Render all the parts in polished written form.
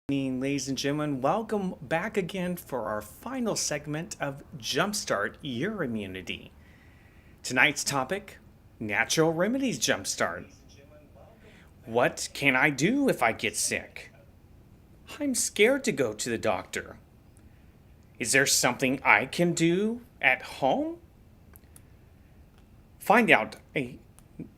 Evening, ladies and gentlemen. Welcome back again for our final segment of Jumpstart Your Immunity. Tonight's topic, Natural Remedies Jumpstart. What can I do if I get sick? I'm scared to go to the doctor. Is there something I can do at home? Find out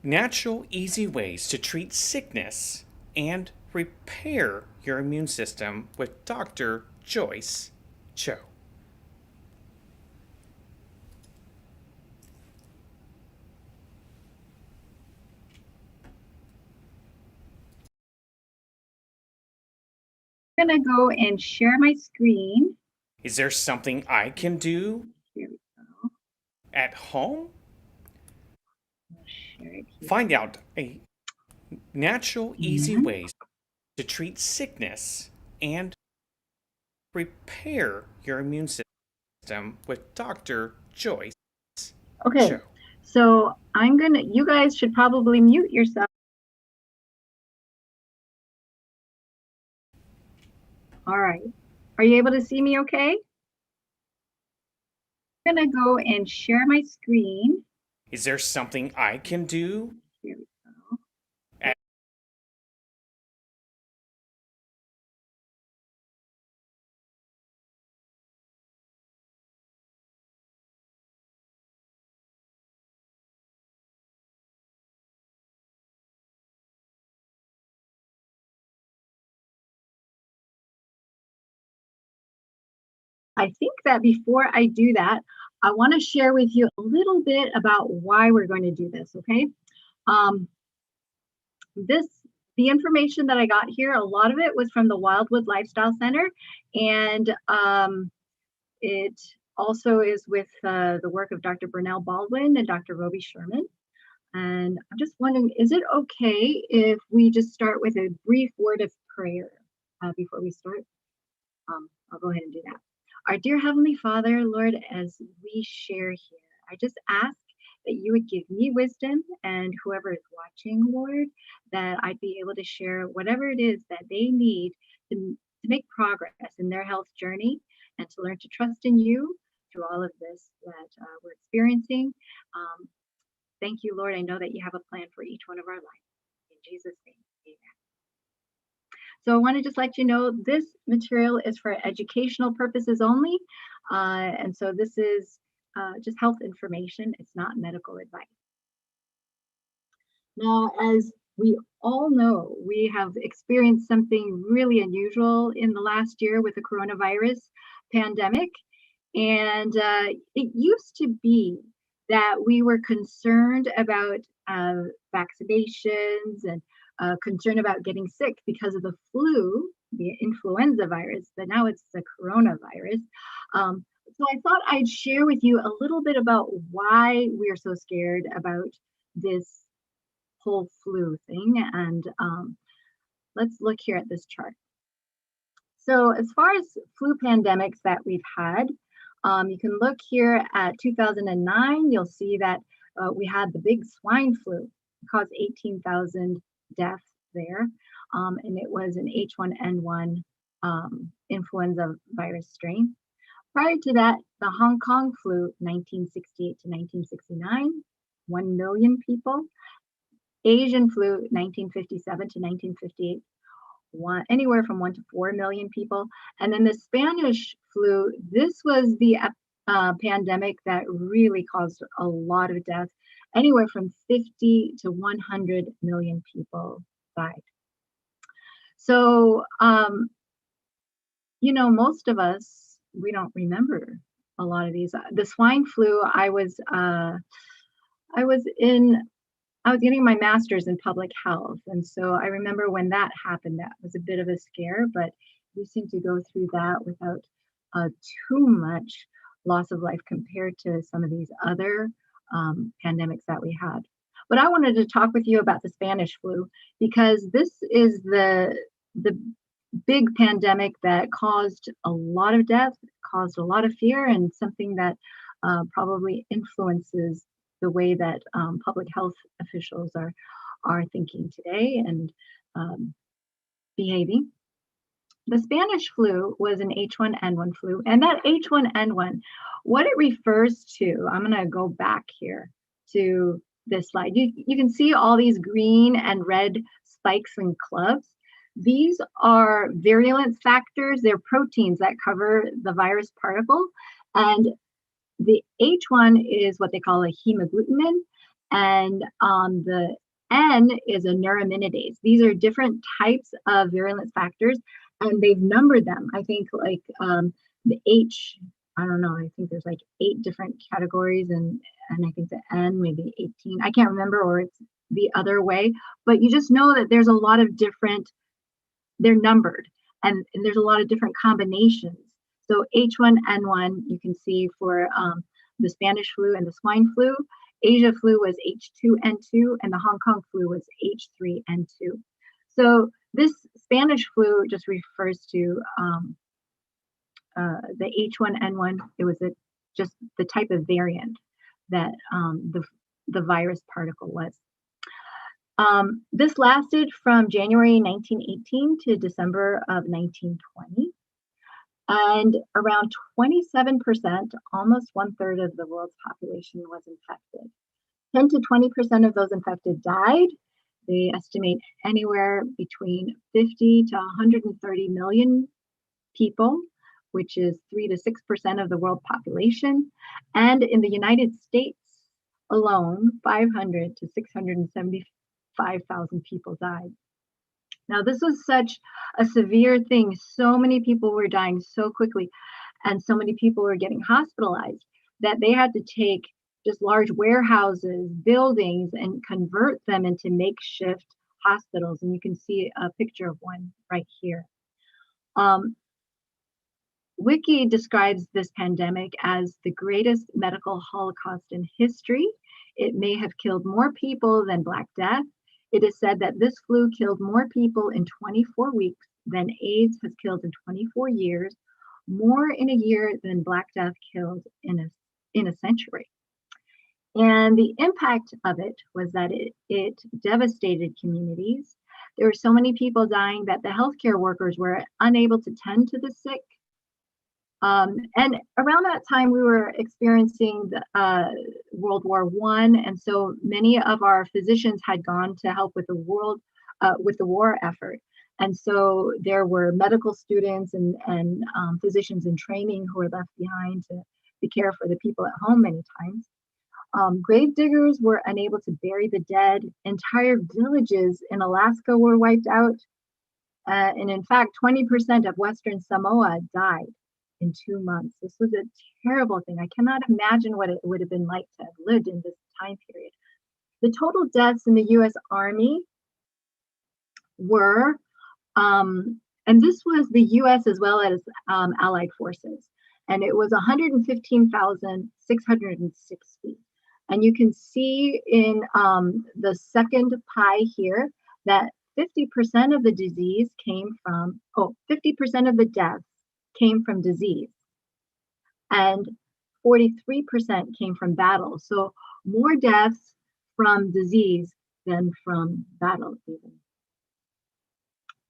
natural, easy ways to treat sickness and repair your immune system with Dr. Joyce Cho. I'm gonna go and share my screen. Is there something I can do Here we go. at home? I'll share it here. Find out natural, easy And ways to treat sickness and repair your immune system with Dr. Joyce okay, Cho. so you guys should probably mute yourself. All right. Are you able to see me okay? I'm gonna go and share my screen. Is there something I can do Here we go. at I think that before I do that, I want to share with you a little bit about why we're going to do this, okay? Um, this the information that I got here, a lot of it was from the Wildwood Lifestyle Center, and it also is with the work of Dr. Bernell Baldwin and Dr. Roby Sherman. And I'm just wondering, is it okay if we just start with a brief word of prayer before we start? I'll go ahead and do that. Our dear Heavenly Father, Lord, as we share here, I just ask that you would give me wisdom and whoever is watching, Lord, that I'd be able to share whatever it is that they need to make progress in their health journey and to learn to trust in you through all of this that we're experiencing. Um, Thank you, Lord. I know that you have a plan for each one of our lives. In Jesus' name, amen. So I want to just let you know this material is for educational purposes only. And so this is just health information. It's not medical advice. Now, as we all know, we have experienced something really unusual in the last year with the coronavirus pandemic. And it used to be that we were concerned about vaccinations and concerned about getting sick because of the flu, the influenza virus, but now it's the coronavirus. So I thought I'd share with you a little bit about why we're so scared about this whole flu thing. And let's look here at this chart. So as far as flu pandemics that we've had, you can look here at 2009. You'll see that we had the big swine flu. It caused 18,000 deaths there. And it was an H1N1 influenza virus strain. Prior to that, the Hong Kong flu, 1968 to 1969, 1 million people. Asian flu, 1957 to 1958, anywhere from 1 to 4 million people. And then the Spanish flu, this was the pandemic that really caused a lot of death. Anywhere from 50 to 100 million people died. So, most of us, we don't remember a lot of these. The swine flu, I was getting my master's in public health. And so I remember when that happened, that was a bit of a scare, but we seem to go through that without too much loss of life compared to some of these other pandemics that we had. But I wanted to talk with you about the Spanish flu because this is the big pandemic that caused a lot of death, caused a lot of fear, and something that probably influences the way that public health officials are thinking today and behaving. The Spanish flu was an H1N1 flu, and that H1N1, what it refers to, I'm going to go back here to this slide. You can see all these green and red spikes and clubs. These are virulence factors. They're proteins that cover the virus particle. And the H1 is what they call a hemagglutinin, and the N is a neuraminidase. These are different types of virulence factors, and they've numbered them. I think like the H, I don't know, I think there's like 8 different categories, and I think the N maybe 18. I can't remember, or it's the other way, but you just know that there's a lot of different, they're numbered, and there's a lot of different combinations. So H1N1, you can see for the Spanish flu and the swine flu. Asia flu was H2N2, and the Hong Kong flu was H3N2. So this Spanish flu just refers to the H1N1. It was just the type of variant that the virus particle was. This lasted from January 1918 to December of 1920. And around 27%, almost 1/3 of the world's population was infected. 10 to 20% of those infected died. They estimate anywhere between 50 to 130 million people, which is 3 to 6% of the world population. And in the United States alone, 500 to 675,000 people died. Now, this was such a severe thing. So many people were dying so quickly, and so many people were getting hospitalized that they had to take just large warehouses, buildings, and convert them into makeshift hospitals. And you can see a picture of one right here. Wiki describes this pandemic as the greatest medical holocaust in history. It may have killed more people than Black Death. It is said that this flu killed more people in 24 weeks than AIDS has killed in 24 years, more in a year than Black Death killed in a century. And the impact of it was that it devastated communities. There were so many people dying that the healthcare workers were unable to tend to the sick. And around that time, we were experiencing World War I, and so many of our physicians had gone to help with the war effort. And so there were medical students and physicians in training who were left behind to care for the people at home many times. Grave diggers were unable to bury the dead. Entire villages in Alaska were wiped out. And in fact, 20% of Western Samoa died in 2 months. This was a terrible thing. I cannot imagine what it would have been like to have lived in this time period. The total deaths in the U.S. Army were, and this was the U.S. as well as Allied forces, and it was 115,660. And you can see in the second pie here that 50% of the disease came from, 50% of the deaths came from disease, and 43% came from battle. So more deaths from disease than from battle even.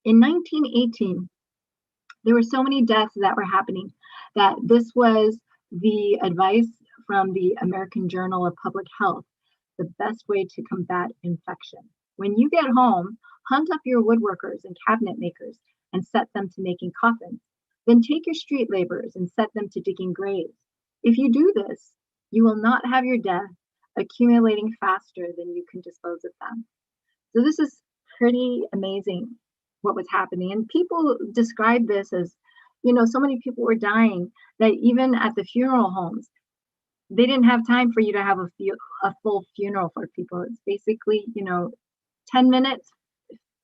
In 1918, there were so many deaths that were happening that this was the advice from the American Journal of Public Health: the best way to combat infection. When you get home, hunt up your woodworkers and cabinet makers and set them to making coffins. Then take your street laborers and set them to digging graves. If you do this, you will not have your death accumulating faster than you can dispose of them. So this is pretty amazing what was happening. And people describe this as, so many people were dying that even at the funeral homes, they didn't have time for you to have a full funeral for people. It's basically, 10 minutes,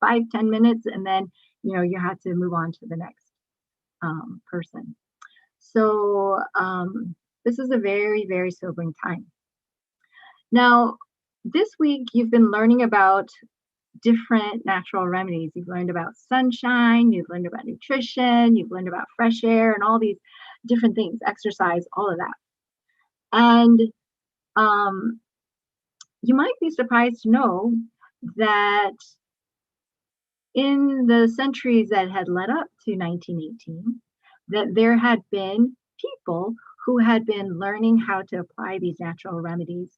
5-10 minutes, and then, you had to move on to the next person. So this is a very, very sobering time. Now, this week you've been learning about different natural remedies. You've learned about sunshine, you've learned about nutrition, you've learned about fresh air and all these different things, exercise, all of that. And you might be surprised to know that in the centuries that had led up to 1918, that there had been people who had been learning how to apply these natural remedies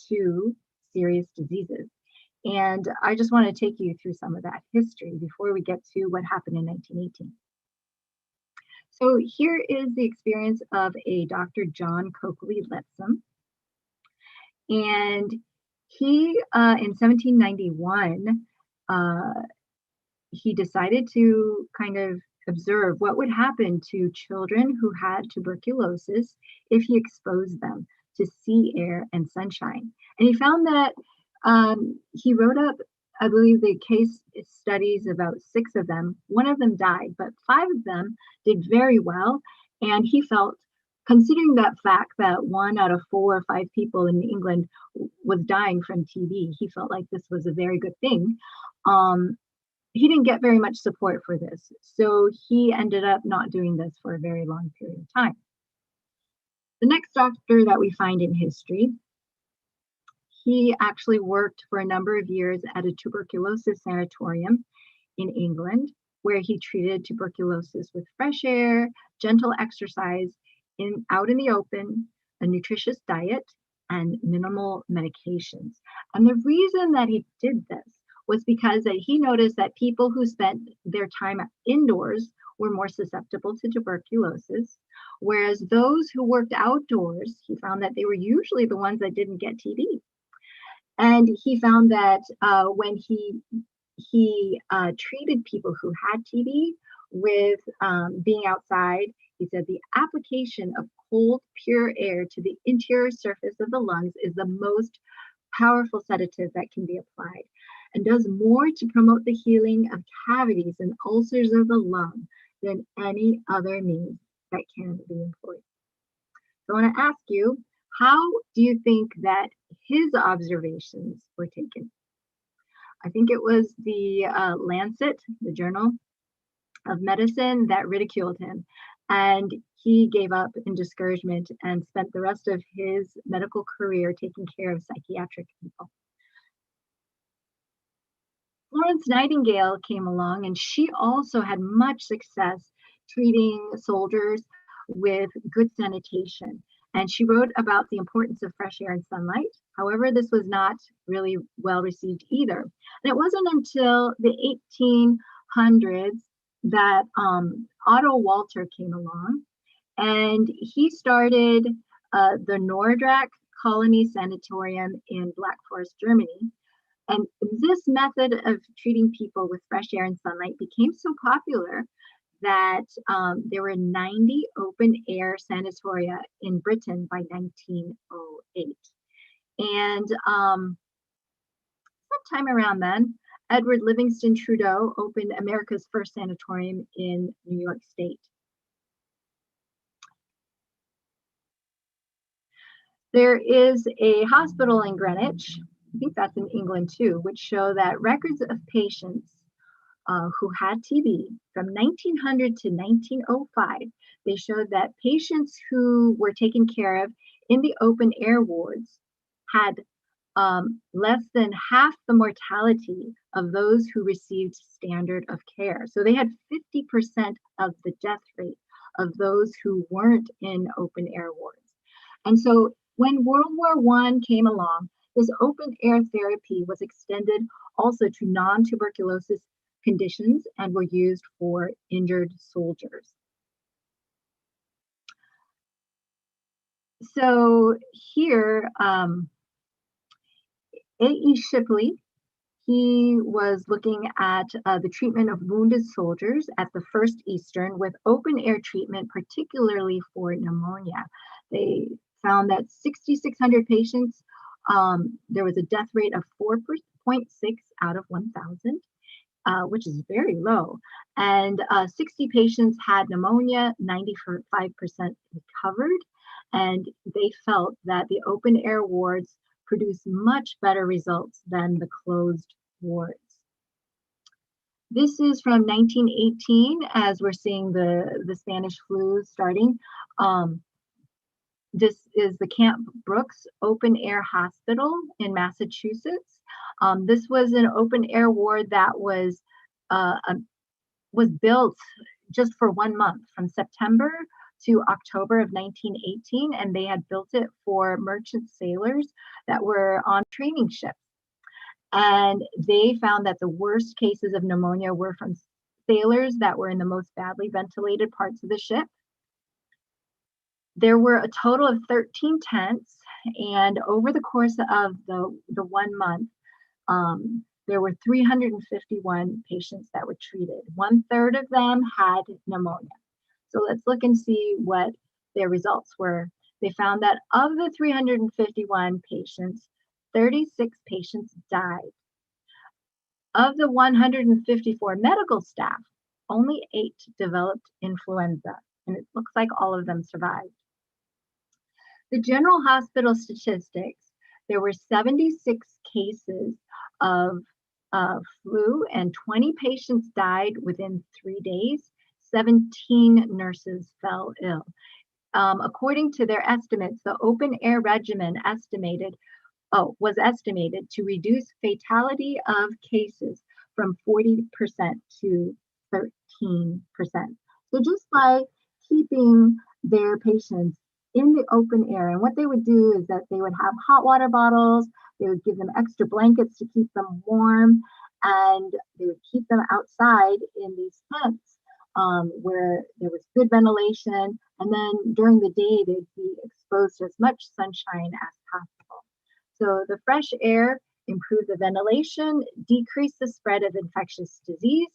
to serious diseases. And I just want to take you through some of that history before we get to what happened in 1918. So here is the experience of a Dr. John Coakley Lipsome. And he, in 1791, uh, he decided to kind of observe what would happen to children who had tuberculosis if he exposed them to sea air and sunshine. And he found that he wrote up, I believe, the case studies, about 6 of them. One of them died, but 5 of them did very well. And he felt, considering that fact that 1 out of 4 or 5 people in England was dying from TB, he felt like this was a very good thing. He didn't get very much support for this. So he ended up not doing this for a very long period of time. The next doctor that we find in history, he actually worked for a number of years at a tuberculosis sanatorium in England, where he treated tuberculosis with fresh air, gentle exercise, out in the open, a nutritious diet, and minimal medications. And the reason that he did this was because that he noticed that people who spent their time indoors were more susceptible to tuberculosis, whereas those who worked outdoors, he found that they were usually the ones that didn't get TB. And he found that when he treated people who had TB with being outside, he said the application of cold, pure air to the interior surface of the lungs is the most powerful sedative that can be applied, and does more to promote the healing of cavities and ulcers of the lung than any other means that can be employed. So I want to ask you, how do you think that his observations were taken? I think it was the Lancet, the Journal of Medicine, that ridiculed him. And he gave up in discouragement and spent the rest of his medical career taking care of psychiatric people. Florence Nightingale came along, and she also had much success treating soldiers with good sanitation. And she wrote about the importance of fresh air and sunlight. However, this was not really well received either. And it wasn't until the 1800s that Otto Walter came along, and he started the Nordrak Colony Sanatorium in Black Forest, Germany. And this method of treating people with fresh air and sunlight became so popular that there were 90 open air sanatoria in Britain by 1908. And sometime around then, Edward Livingston Trudeau opened America's first sanatorium in New York State. There is a hospital in Greenwich, I think that's in England too, which show that records of patients who had TB from 1900 to 1905, they showed that patients who were taken care of in the open air wards had less than half the mortality of those who received standard of care. So they had 50% of the death rate of those who weren't in open air wards. And so when World War I came along, this open air therapy was extended also to non-tuberculosis conditions and were used for injured soldiers. So here, A.E. Shipley, he was looking at the treatment of wounded soldiers at the First Eastern with open air treatment, particularly for pneumonia. They found that 6,600 patients, there was a death rate of 4.6 out of 1,000. Which is very low. And 60 patients had pneumonia, 95% recovered, and they felt that the open air wards produced much better results than the closed wards. This is from 1918, as we're seeing the Spanish flu starting. This is the Camp Brooks Open Air Hospital in Massachusetts. This was an open air ward that was was built just for 1 month from September to October of 1918, and they had built it for merchant sailors that were on training ships. And they found that the worst cases of pneumonia were from sailors that were in the most badly ventilated parts of the ship. There were a total of 13 tents, and over the course of the 1 month, there were 351 patients that were treated. 1/3 of them had pneumonia. So let's look and see what their results were. They found that of the 351 patients, 36 patients died. Of the 154 medical staff, only 8 developed influenza, and it looks like all of them survived. The general hospital statistics, there were 76 cases of flu, and 20 patients died within 3 days. 17 nurses fell ill. According to their estimates, the open air regimen was estimated to reduce fatality of cases from 40% to 13%. So just by keeping their patients in the open air, and what they would do is that they would have hot water bottles, they would give them extra blankets to keep them warm, and they would keep them outside in these tents where there was good ventilation, and then during the day they'd be exposed to as much sunshine as possible. So the fresh air improved the ventilation, decreased the spread of infectious disease,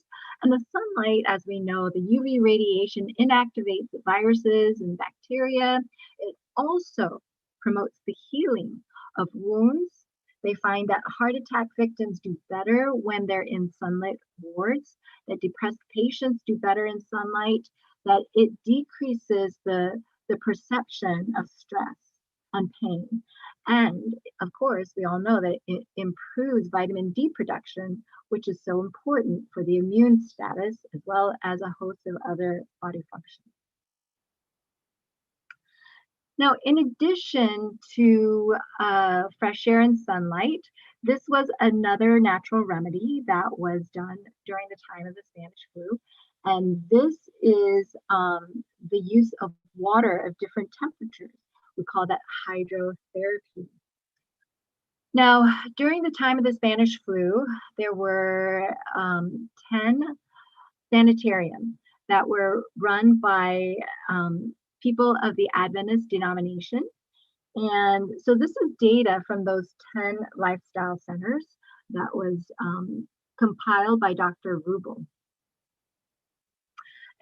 and the sunlight, as we know, the UV radiation inactivates the viruses and bacteria. It also promotes the healing of wounds. They find that heart attack victims do better when they're in sunlit wards, that depressed patients do better in sunlight, that it decreases the perception of stress and pain. And of course, we all know that it improves vitamin D production, which is so important for the immune status, as well as a host of other body functions. Now, in addition to fresh air and sunlight, this was another natural remedy that was done during the time of the Spanish flu. And this is the use of water of different temperatures. We call that hydrotherapy. Now, during the time of the Spanish flu, there were 10 sanitariums that were run by people of the Adventist denomination. And so this is data from those 10 lifestyle centers that was compiled by Dr. Rubel.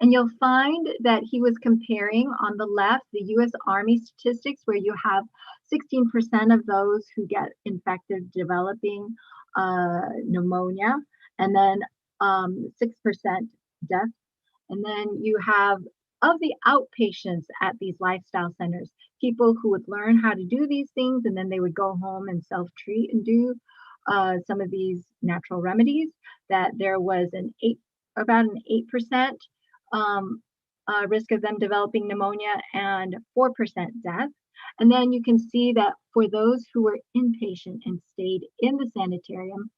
And you'll find that he was comparing on the left the US Army statistics, where you have 16% of those who get infected developing pneumonia, and then 6% death. And then you have, of the outpatients at these lifestyle centers, people who would learn how to do these things, and then they would go home and self-treat and do some of these natural remedies, that there was about an 8% risk of them developing pneumonia and 4% death. And then you can see that for those who were inpatient and stayed in the sanitarium,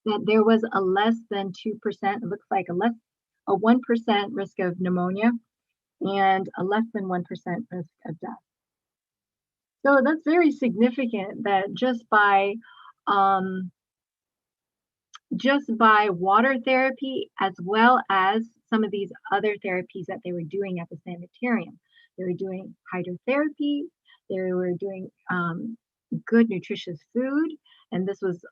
that there was a less than 2%, it looks like a 1% risk of pneumonia and a less than 1% risk of death. So that's very significant that just by water therapy, as well as some of these other therapies that they were doing at the sanitarium. They were doing hydrotherapy, they were doing good nutritious food, and this was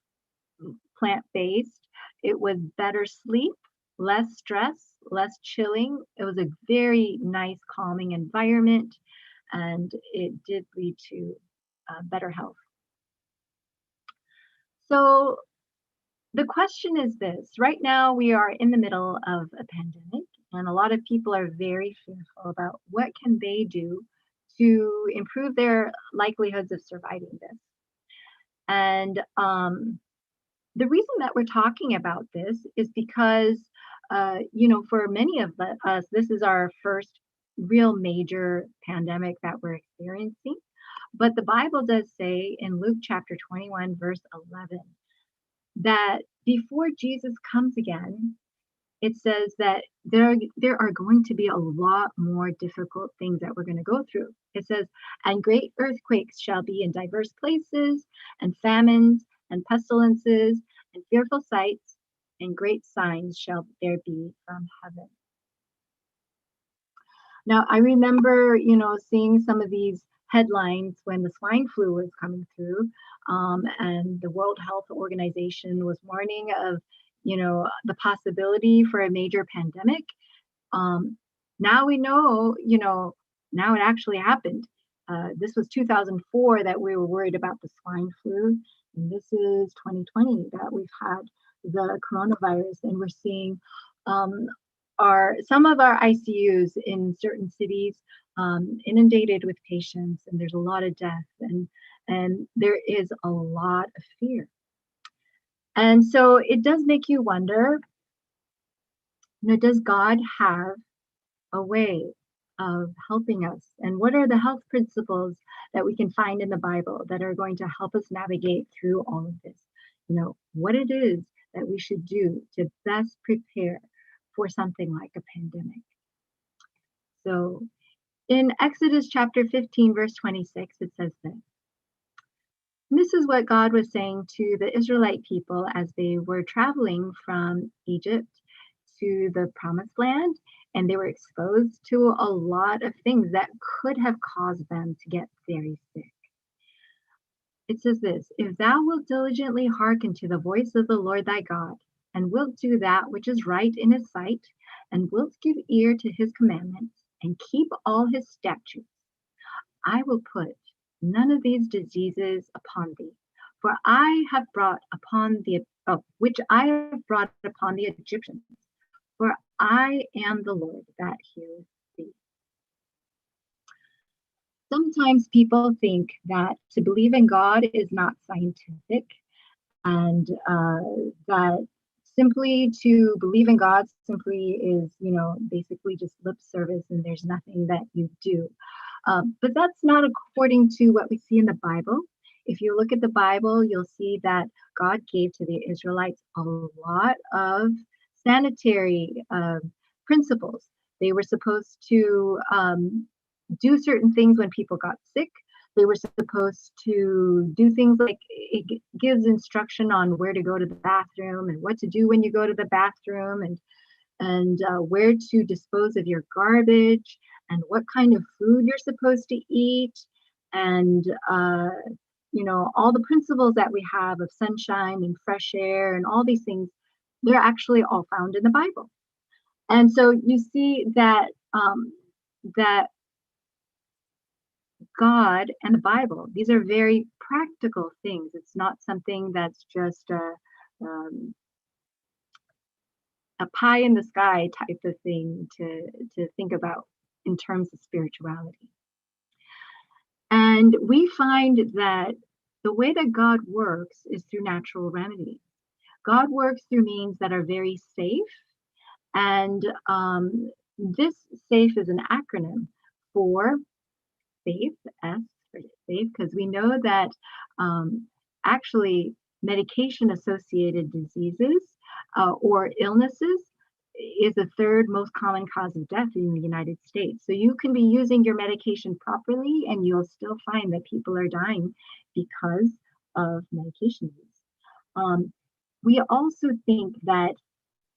plant-based. It was better sleep, less stress, less chilling. It was a very nice, calming environment, and it did lead to better health. So the question is this: right now we are in the middle of a pandemic, and a lot of people are very fearful about what can they do to improve their likelihoods of surviving this. And the reason that we're talking about this is because, for many of us, this is our first real major pandemic that we're experiencing. But the Bible does say in Luke chapter 21, verse 11, that before Jesus comes again, it says that there are going to be a lot more difficult things that we're going to go through. It says, and great earthquakes shall be in diverse places, and famines, and pestilences, and fearful sights, and great signs shall there be from heaven. Now, I remember, seeing some of these headlines when the swine flu was coming through, and the World Health Organization was warning of, the possibility for a major pandemic. Now we know, now it actually happened. This was 2004 that we were worried about the swine flu, and this is 2020 that we've had the coronavirus, and we're seeing some of our ICUs in certain cities inundated with patients, and there's a lot of death, and there is a lot of fear. And so it does make you wonder, does God have a way of helping us? And what are the health principles that we can find in the Bible that are going to help us navigate through all of this? What it is that we should do to best prepare for something like a pandemic. So in Exodus chapter 15, verse 26, it says this. This is what God was saying to the Israelite people as they were traveling from Egypt to the promised land, and they were exposed to a lot of things that could have caused them to get very sick. It says this, if thou wilt diligently hearken to the voice of the Lord thy God, and wilt do that which is right in his sight, and wilt give ear to his commandments, and keep all his statutes, I will put none of these diseases upon thee, for I have brought upon which I have brought upon the Egyptians, for I am the Lord that healeth thee. Sometimes people think that to believe in God is not scientific, and that simply to believe in God simply is, basically just lip service, and there's nothing that you do. But that's not according to what we see in the Bible. If you look at the Bible, you'll see that God gave to the Israelites a lot of sanitary principles. They were supposed to do certain things when people got sick. They were supposed to do things like it gives instruction on where to go to the bathroom and what to do when you go to the bathroom, and where to dispose of your garbage, and what kind of food you're supposed to eat, and all the principles that we have of sunshine and fresh air and all these things, they're actually all found in the Bible. And so you see that that God and the Bible, these are very practical things. It's not something that's just a pie in the sky type of thing to think about in terms of spirituality. And we find that the way that God works is through natural remedies. God works through means that are very safe. And this SAFE is an acronym for safe, S for safe, because we know that actually medication-associated diseases or illnesses is the third most common cause of death in the United States. So you can be using your medication properly, and you'll still find that people are dying because of medication use. We also think that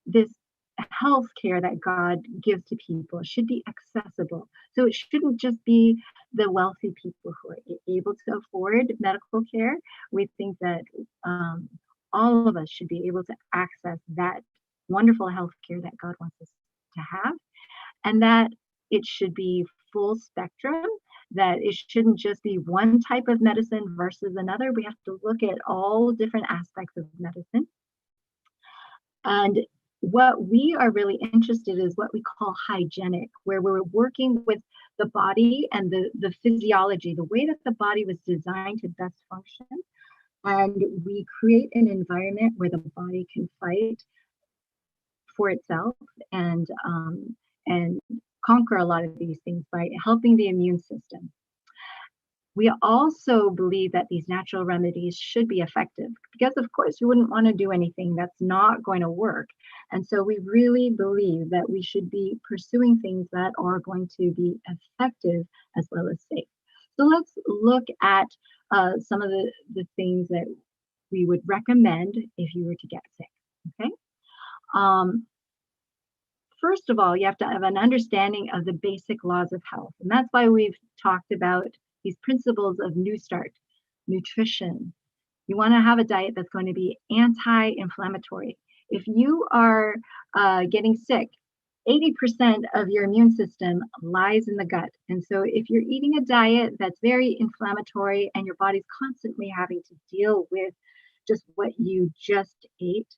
this health care that God gives to people should be accessible. So it shouldn't just be the wealthy people who are able to afford medical care. We think that all of us should be able to access that wonderful health care that God wants us to have, and that it should be full spectrum, that it shouldn't just be one type of medicine versus another. We have to look at all different aspects of medicine. And what we are really interested in is what we call hygienic, where we're working with the body and the physiology, the way that the body was designed to best function. And we create an environment where the body can fight for itself and conquer a lot of these things by helping the immune system. We also believe that these natural remedies should be effective because, of course, you wouldn't want to do anything that's not going to work. And so we really believe that we should be pursuing things that are going to be effective as well as safe. So let's look at some of the things that we would recommend if you were to get sick. Okay. Um, First of all, you have to have an understanding of the basic laws of health. And that's why we've talked about these principles of New Start, nutrition. You want to have a diet that's going to be anti inflammatory. If you are getting sick, 80% of your immune system lies in the gut. And so if you're eating a diet that's very inflammatory and your body's constantly having to deal with just what you just ate,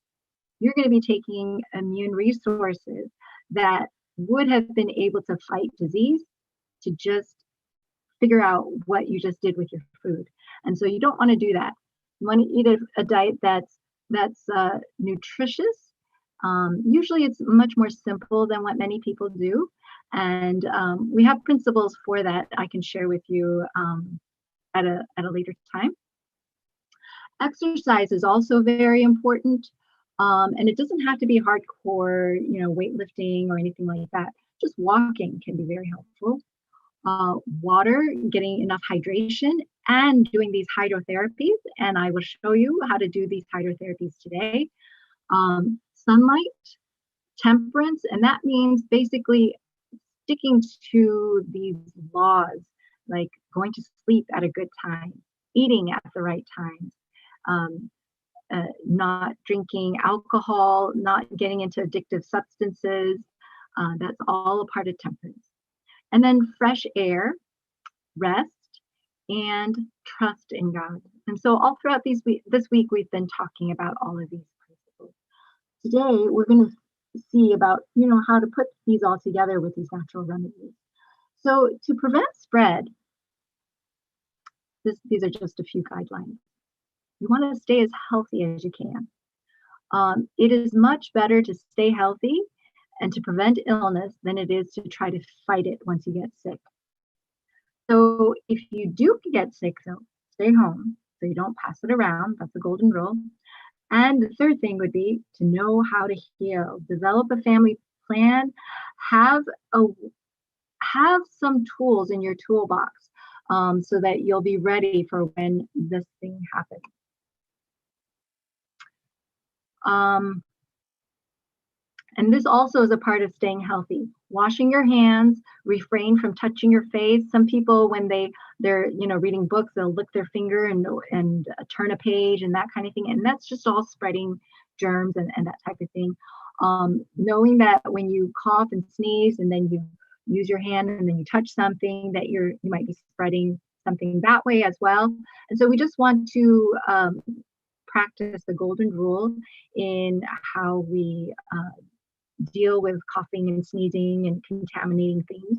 you're going to be taking immune resources that would have been able to fight disease to just figure out what you just did with your food. And so you don't want to do that. You want to eat a diet that's nutritious. Usually it's much more simple than what many people do. And we have principles for that I can share with you at a later time. Exercise is also very important. And it doesn't have to be hardcore, weightlifting or anything like that. Just walking can be very helpful. Water, getting enough hydration, and doing these hydrotherapies. And I will show you how to do these hydrotherapies today. Sunlight, temperance, and that means basically sticking to these laws, like going to sleep at a good time, eating at the right time, not drinking alcohol, not getting into addictive substances. That's all a part of temperance. And then fresh air, rest, and trust in God. And so all throughout this week, we've been talking about all of these principles. Today, we're going to see about, how to put these all together with these natural remedies. So to prevent spread, these are just a few guidelines. You want to stay as healthy as you can. It is much better to stay healthy and to prevent illness than it is to try to fight it once you get sick. So if you do get sick, though, stay home so you don't pass it around. That's a golden rule. And the third thing would be to know how to heal. Develop a family plan. Have some tools in your toolbox so that you'll be ready for when this thing happens. And this also is a part of staying healthy. Washing your hands, refrain from touching your face. Some people, when they're reading books, they'll lick their finger and turn a page and that kind of thing. And that's just all spreading germs and that type of thing. Knowing that when you cough and sneeze and then you use your hand and then you touch something, that you might be spreading something that way as well. And so we just want to practice the golden rule in how we deal with coughing and sneezing and contaminating things,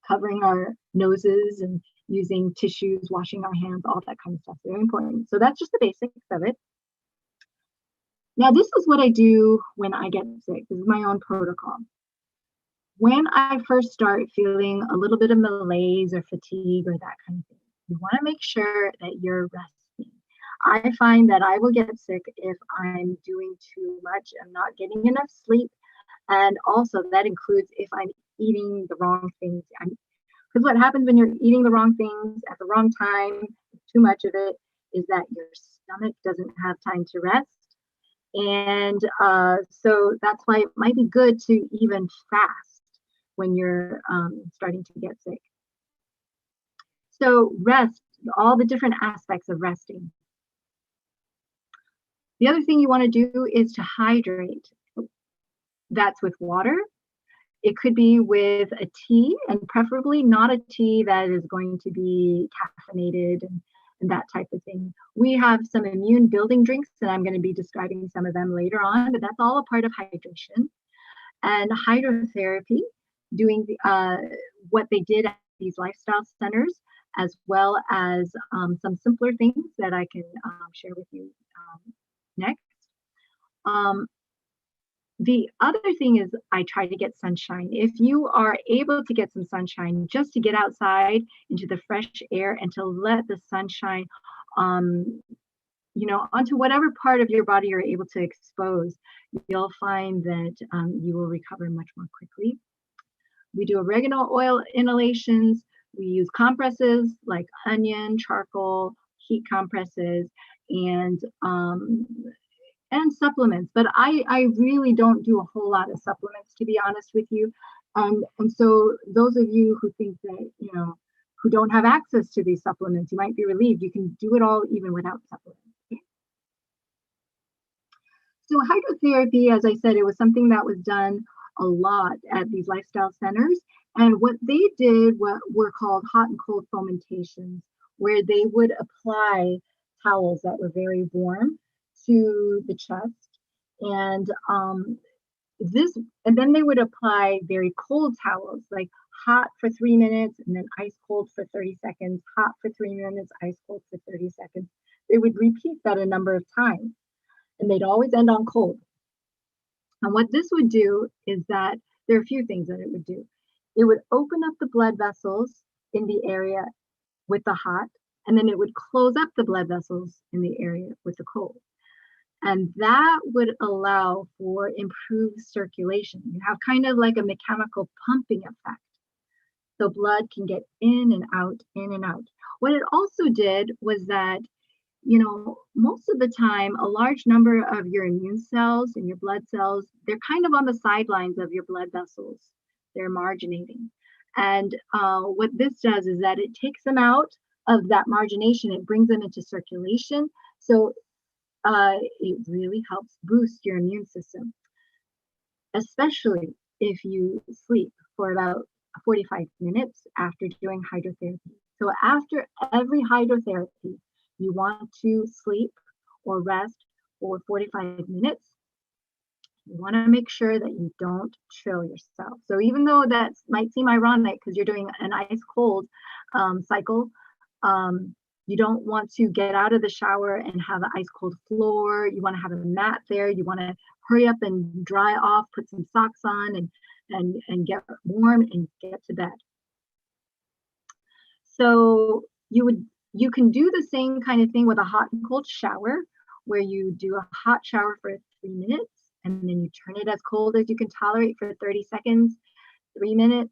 covering our noses and using tissues, washing our hands, all that kind of stuff. Very important. So that's just the basics of it. Now, this is what I do when I get sick. This is my own protocol. When I first start feeling a little bit of malaise or fatigue or that kind of thing, you want to make sure that you're resting. I find that I will get sick if I'm doing too much, I'm not getting enough sleep, and also that includes if I'm eating the wrong things. Because what happens when you're eating the wrong things at the wrong time, too much of it, is that your stomach doesn't have time to rest. And so that's why it might be good to even fast when you're starting to get sick. So rest, all the different aspects of resting. The other thing you want to do is to hydrate. That's with water. It could be with a tea, and preferably not a tea that is going to be caffeinated and that type of thing. We have some immune building drinks, and I'm going to be describing some of them later on, but that's all a part of hydration. And hydrotherapy, doing what they did at these lifestyle centers, as well as some simpler things that I can share with you next. The other thing is I try to get sunshine. If you are able to get some sunshine, just to get outside into the fresh air and to let the sunshine, um, onto whatever part of your body you're able to expose, you'll find that you will recover much more quickly. We do oregano oil inhalations. We use compresses like onion, charcoal, heat compresses, and um, and supplements. But I really don't do a whole lot of supplements, to be honest with you. And so those of you who think that who don't have access to these supplements, you might be relieved. You can do it all even without supplements. So hydrotherapy, as I said, it was something that was done a lot at these lifestyle centers. And what they did were called hot and cold fomentations, where they would apply towels that were very warm to the chest. And this, and then they would apply very cold towels, like hot for 3 minutes and then ice cold for 30 seconds, hot for 3 minutes, ice cold for 30 seconds. They would repeat that a number of times and they'd always end on cold. And what this would do is that there are a few things that it would do. It would open up the blood vessels in the area with the hot, and then it would close up the blood vessels in the area with the cold. And that would allow for improved circulation. You have kind of like a mechanical pumping effect. So blood can get in and out, in and out. What it also did was that most of the time, a large number of your immune cells and your blood cells, they're kind of on the sidelines of your blood vessels. They're marginating. And what this does is that it takes them out of that margination. It brings them into circulation. So it really helps boost your immune system, especially if you sleep for about 45 minutes after doing hydrotherapy. So after every hydrotherapy, you want to sleep or rest for 45 minutes. You want to make sure that you don't chill yourself. So even though that might seem ironic because you're doing an ice cold cycle, you don't want to get out of the shower and have an ice cold floor. You want to have a mat there. You want to hurry up and dry off, put some socks on and get warm and get to bed. So you can do the same kind of thing with a hot and cold shower, where you do a hot shower for 3 minutes and then you turn it as cold as you can tolerate for 30 seconds, 3 minutes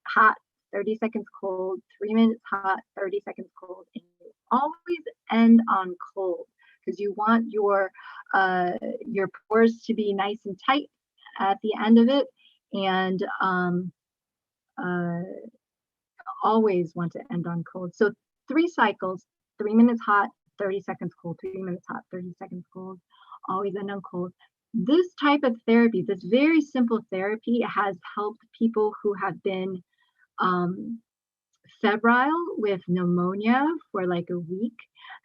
hot, 30 seconds cold, 3 minutes hot, 30 seconds cold. And you always end on cold because you want your pores to be nice and tight at the end of it. And always want to end on cold. So 3 cycles, 3 minutes hot, 30 seconds cold, 3 minutes hot, 30 seconds cold, always end on cold. This type of therapy, this very simple therapy, has helped people who have been febrile with pneumonia for like a week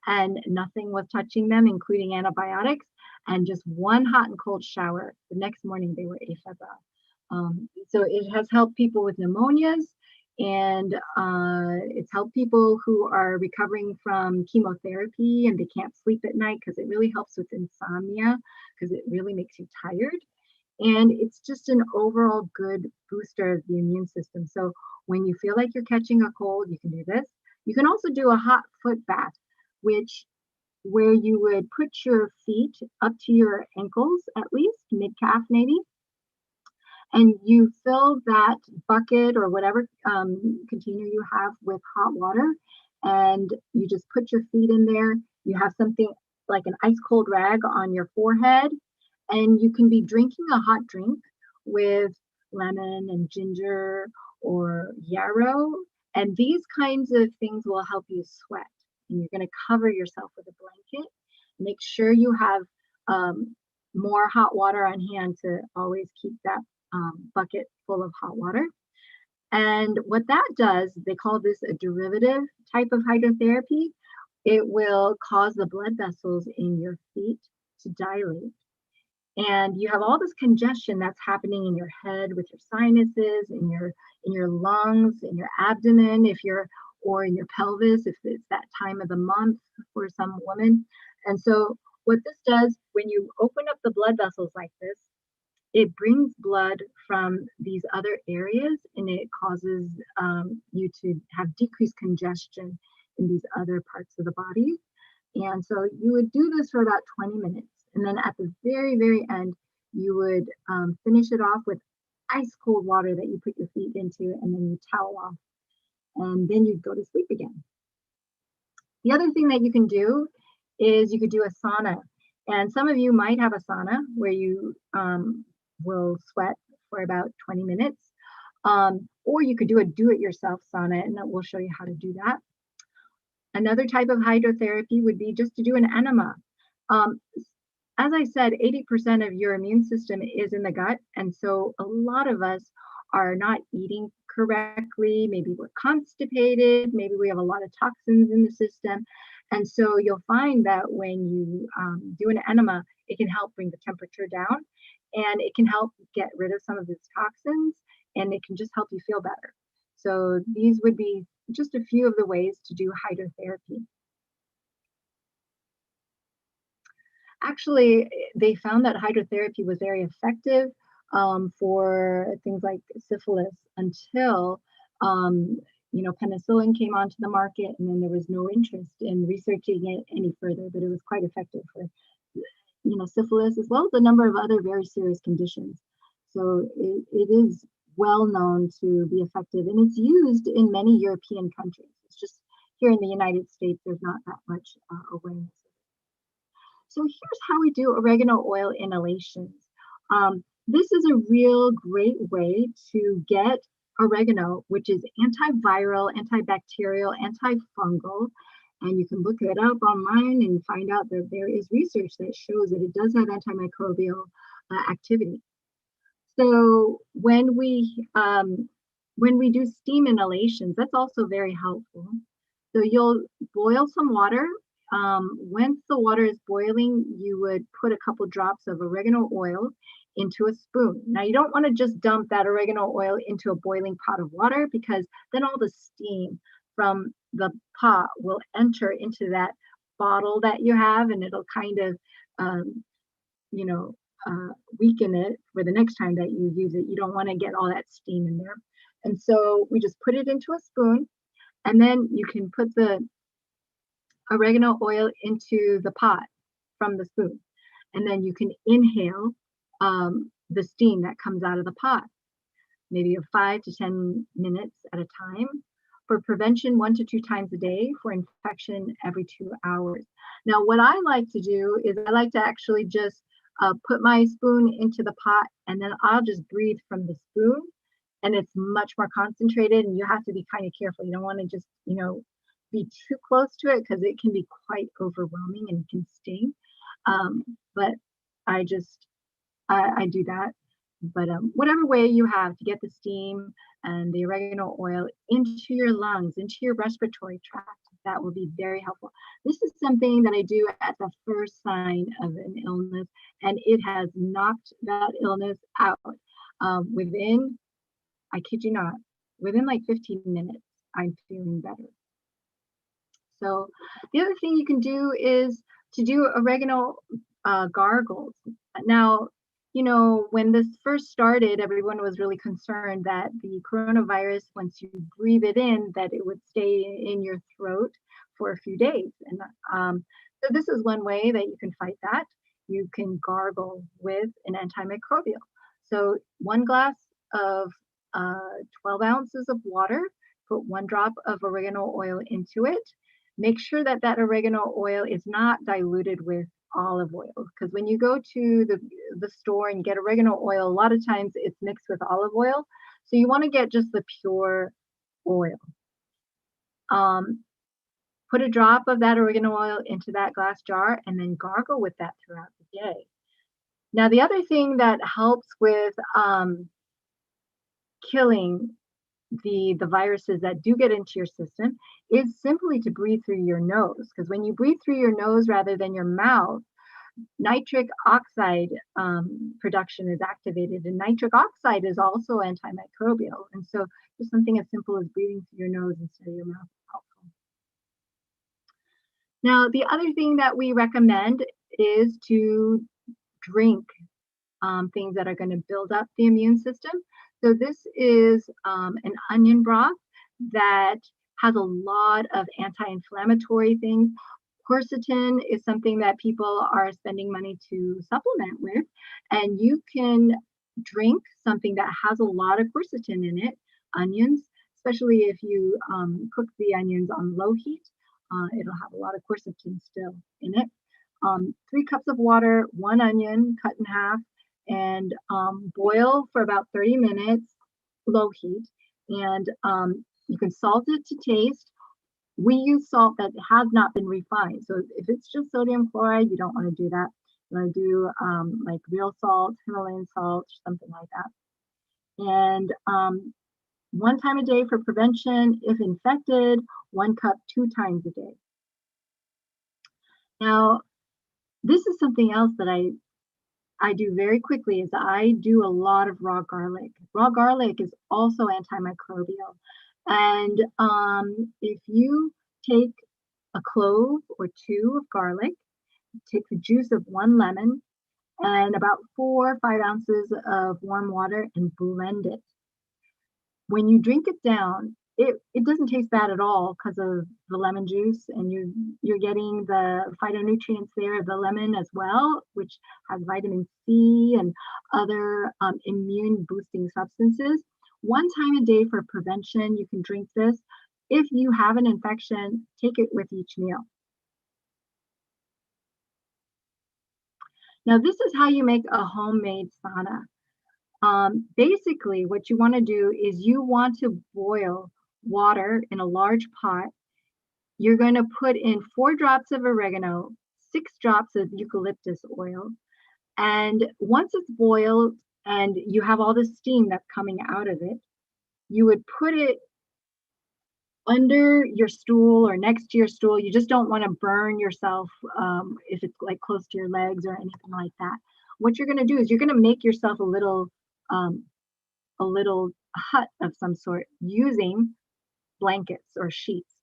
and nothing was touching them, including antibiotics, and just one hot and cold shower. The next morning they were afebrile. So it has helped people with pneumonias, and it's helped people who are recovering from chemotherapy and they can't sleep at night because it really helps with insomnia because it really makes you tired. And it's just an overall good booster of the immune system. So when you feel like you're catching a cold, you can do this. You can also do a hot foot bath, where you would put your feet up to your ankles, at least mid-calf maybe, and you fill that bucket or whatever container you have with hot water, and you just put your feet in there. You have something like an ice cold rag on your forehead, and you can be drinking a hot drink with lemon and ginger or yarrow. And these kinds of things will help you sweat. And you're going to cover yourself with a blanket. Make sure you have more hot water on hand to always keep that bucket full of hot water. And what that does, they call this a derivative type of hydrotherapy. It will cause the blood vessels in your feet to dilate. And you have all this congestion that's happening in your head with your sinuses, in your lungs, in your abdomen, or in your pelvis, if it's that time of the month for some women. And so what this does, when you open up the blood vessels like this, it brings blood from these other areas, and it causes you to have decreased congestion in these other parts of the body. And so you would do this for about 20 minutes. And then at the very, very end, you would finish it off with ice cold water that you put your feet into, and then you towel off. And then you'd go to sleep again. The other thing that you can do is you could do a sauna. And some of you might have a sauna where you will sweat for about 20 minutes. Or you could do a do-it-yourself sauna, and we'll show you how to do that. Another type of hydrotherapy would be just to do an enema. As I said, 80% of your immune system is in the gut. And so a lot of us are not eating correctly. Maybe we're constipated. Maybe we have a lot of toxins in the system. And so you'll find that when you do an enema, it can help bring the temperature down, and it can help get rid of some of these toxins, and it can just help you feel better. So these would be just a few of the ways to do hydrotherapy. Actually, they found that hydrotherapy was very effective for things like syphilis until penicillin came onto the market, and then there was no interest in researching it any further. But it was quite effective for syphilis, as well as a number of other very serious conditions. So it is well known to be effective, and it's used in many European countries. It's just here in the United States, there's not that much awareness. So here's how we do oregano oil inhalations. This is a real great way to get oregano, which is antiviral, antibacterial, antifungal, and you can look it up online and find out that there is research that shows that it does have antimicrobial activity. So when we do steam inhalations, that's also very helpful. So you'll boil some water. Once the water is boiling, you would put a couple drops of oregano oil into a spoon. Now, you don't want to just dump that oregano oil into a boiling pot of water, because then all the steam from the pot will enter into that bottle that you have, and it'll kind of, weaken it for the next time that you use it. You don't want to get all that steam in there. And so we just put it into a spoon, and then you can put the oregano oil into the pot from the spoon. And then you can inhale the steam that comes out of the pot, maybe 5 to 10 minutes at a time. For prevention, 1 to 2 times a day. For infection, every 2 hours. Now, what I like to do is I like to actually just put my spoon into the pot, and then I'll just breathe from the spoon, and it's much more concentrated, and you have to be kind of careful. You don't want to just, be too close to it, because it can be quite overwhelming and can sting. But I do that. But whatever way you have to get the steam and the oregano oil into your lungs, into your respiratory tract, that will be very helpful. This is something that I do at the first sign of an illness, and it has knocked that illness out. Within, I kid you not, within like 15 minutes, I'm feeling better. So the other thing you can do is to do oregano gargles. Now, when this first started, everyone was really concerned that the coronavirus, once you breathe it in, that it would stay in your throat for a few days. And so this is one way that you can fight that. You can gargle with an antimicrobial. So 1 glass of 12 ounces of water, put 1 drop of oregano oil into it. Make sure that that oregano oil is not diluted with olive oil, because when you go to the store and get oregano oil, a lot of times it's mixed with olive oil. So you want to get just the pure oil. Put a drop of that oregano oil into that glass jar, and then gargle with that throughout the day. Now, the other thing that helps with killing the viruses that do get into your system is simply to breathe through your nose, because when you breathe through your nose rather than your mouth, nitric oxide production is activated, and nitric oxide is also antimicrobial. And so just something as simple as breathing through your nose instead of your mouth is helpful. Now, the other thing that we recommend is to drink things that are going to build up the immune system. So this is an onion broth that has a lot of anti-inflammatory things. Quercetin is something that people are spending money to supplement with, and you can drink something that has a lot of quercetin in it, onions, especially if you cook the onions on low heat. It'll have a lot of quercetin still in it. 3 cups of water, 1 onion cut in half, and boil for about 30 minutes, low heat. And you can salt it to taste. We use salt that has not been refined. So if it's just sodium chloride, you don't want to do that. You want to do like real salt, Himalayan salt, something like that. And 1 time a day for prevention. If infected, 1 cup 2 times a day. Now, this is something else that I do very quickly is I do a lot of raw garlic. Raw garlic is also antimicrobial. And if you take a clove or 2 of garlic, take the juice of 1 lemon and about 4 or 5 ounces of warm water and blend it. When you drink it down, it doesn't taste bad at all because of the lemon juice, and you're getting the phytonutrients there of the lemon as well, which has vitamin C and other immune boosting substances. 1 time a day for prevention, you can drink this. If you have an infection, take it with each meal. Now, this is how you make a homemade sauna. Basically, what you want to do is you want to boil water in a large pot. You're going to put in 4 drops of oregano, 6 drops of eucalyptus oil. And once it's boiled and you have all the steam that's coming out of it, you would put it under your stool or next to your stool. You just don't want to burn yourself if it's like close to your legs or anything like that. What you're going to do is you're going to make yourself a little hut of some sort using blankets or sheets.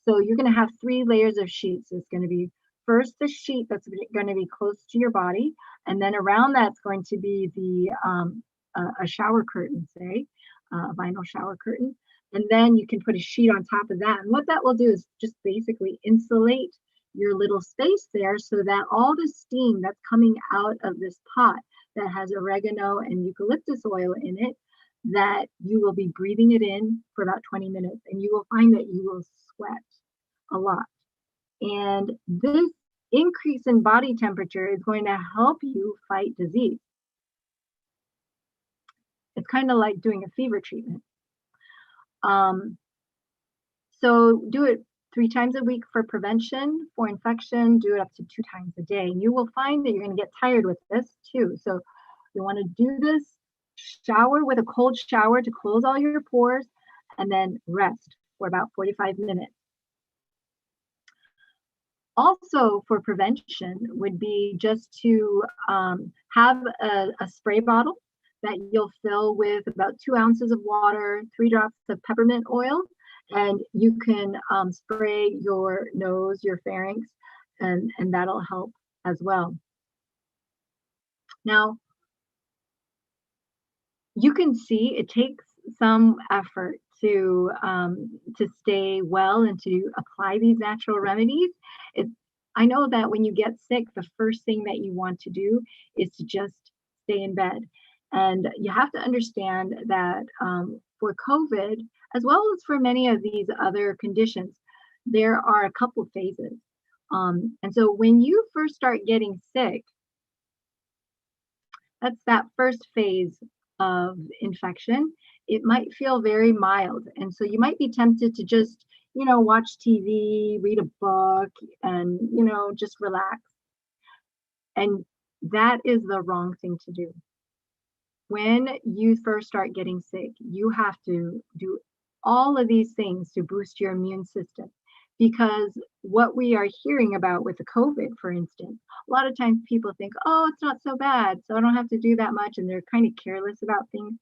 So you're going to have 3 layers of sheets. It's going to be first the sheet that's going to be close to your body, and then around that's going to be a shower curtain, say, a vinyl shower curtain, and then you can put a sheet on top of that. And what that will do is just basically insulate your little space there so that all the steam that's coming out of this pot that has oregano and eucalyptus oil in it, that you will be breathing it in for about 20 minutes, and you will find that you will sweat a lot. And this increase in body temperature is going to help you fight disease. It's kind of like doing a fever treatment. So do it 3 times a week for prevention. For infection, do it up to 2 times a day. And you will find that you're going to get tired with this too. So you want to do this, shower with a cold shower to close all your pores, and then rest for about 45 minutes. Also for prevention would be just to have a spray bottle that you'll fill with about 2 ounces of water, 3 drops of peppermint oil, and you can spray your nose, your pharynx, and that'll help as well. Now, you can see it takes some effort to stay well and to apply these natural remedies. I know that when you get sick, the first thing that you want to do is to just stay in bed. And you have to understand that for COVID, as well as for many of these other conditions, there are a couple phases. And so when you first start getting sick, that's that first phase of infection. It might feel very mild. And so you might be tempted to just, watch TV, read a book, and, just relax. And that is the wrong thing to do. When you first start getting sick, you have to do all of these things to boost your immune system. Because what we are hearing about with the COVID, for instance, a lot of times people think, oh, it's not so bad, so I don't have to do that much. And they're kind of careless about things.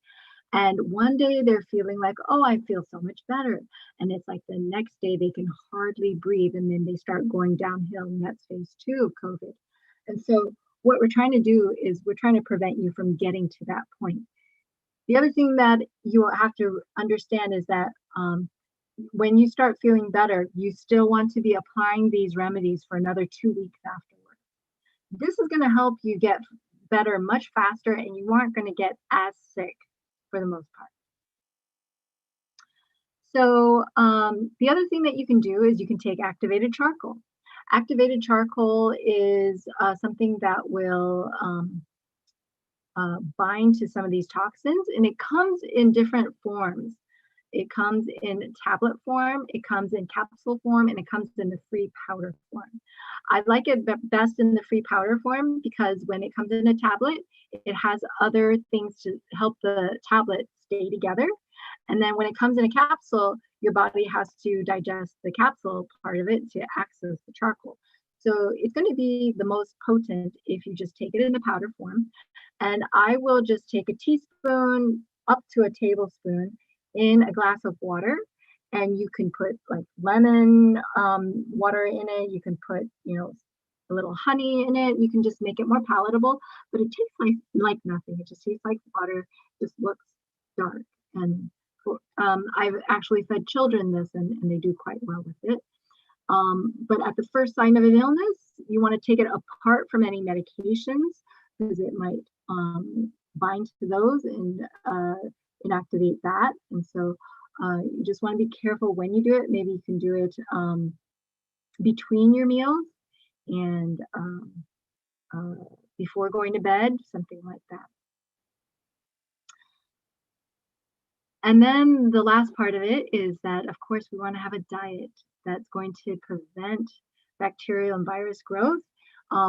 And one day they're feeling like, oh, I feel so much better. And it's like the next day they can hardly breathe. And then they start going downhill. And that's phase 2 of COVID. And so what we're trying to do is we're trying to prevent you from getting to that point. The other thing that you will have to understand is that when you start feeling better, you still want to be applying these remedies for another 2 weeks afterward. This is going to help you get better much faster, and you aren't going to get as sick for the most part. So the other thing that you can do is you can take activated charcoal. Activated charcoal is something that will bind to some of these toxins, and it comes in different forms. It comes in tablet form, it comes in capsule form, and it comes in the free powder form. I like it best in the free powder form because when it comes in a tablet, it has other things to help the tablet stay together. And then when it comes in a capsule, your body has to digest the capsule part of it to access the charcoal. So it's going to be the most potent if you just take it in the powder form. And I will just take a teaspoon up to a tablespoon in a glass of water, and you can put like lemon water in it. You can put, a little honey in it. You can just make it more palatable, but it tastes like nothing. It just tastes like water, just looks dark. And I've actually fed children this, and they do quite well with it. But at the first sign of an illness, you want to take it apart from any medications because it might bind to those and inactivate that. And so you just want to be careful when you do it. Maybe you can do it between your meals and before going to bed, something like that. And then the last part of it is that, of course, we want to have a diet that's going to prevent bacterial and virus growth.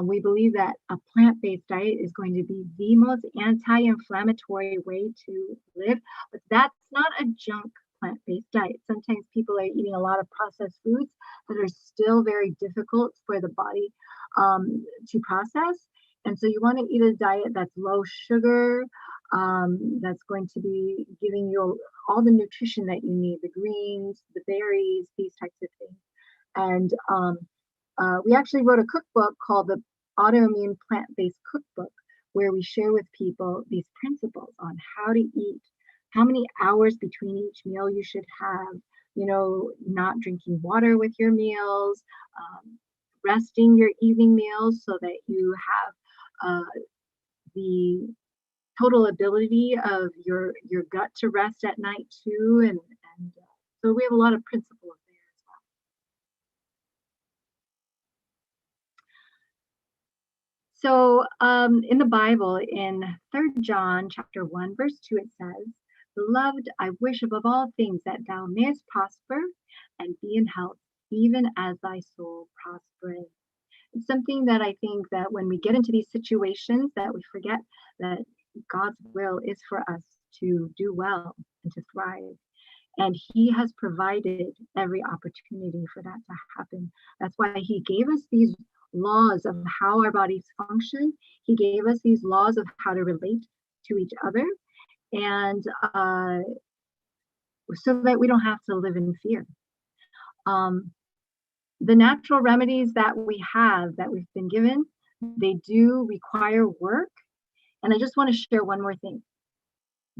We believe that a plant-based diet is going to be the most anti-inflammatory way to live, but that's not a junk plant-based diet. Sometimes people are eating a lot of processed foods that are still very difficult for the body to process. And so you want to eat a diet that's low sugar, that's going to be giving you all the nutrition that you need, the greens, the berries, these types of things. And we actually wrote a cookbook called the Autoimmune Plant-Based Cookbook, where we share with people these principles on how to eat, how many hours between each meal you should have, not drinking water with your meals, resting your evening meals so that you have the total ability of your gut to rest at night too. And so we have a lot of principles there as well. So in the Bible, in 3 John chapter 1, verse 2, it says, "Beloved, I wish above all things that thou mayest prosper and be in health, even as thy soul prospereth." It's something that I think that when we get into these situations that we forget that God's will is for us to do well and to thrive. And he has provided every opportunity for that to happen. That's why he gave us these laws of how our bodies function. He gave us these laws of how to relate to each other. And so that we don't have to live in fear. The natural remedies that we have, that we've been given, they do require work. And I just want to share one more thing.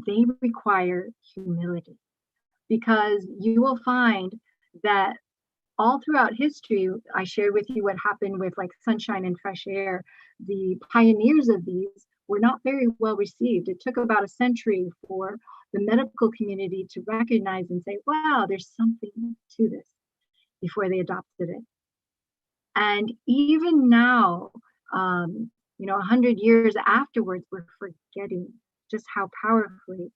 They require humility, because you will find that all throughout history, I shared with you what happened with like sunshine and fresh air. The pioneers of these were not very well received. It took about a century for the medical community to recognize and say, wow, there's something to this, before they adopted it. And even now, 100 years afterwards, we're forgetting just how powerfully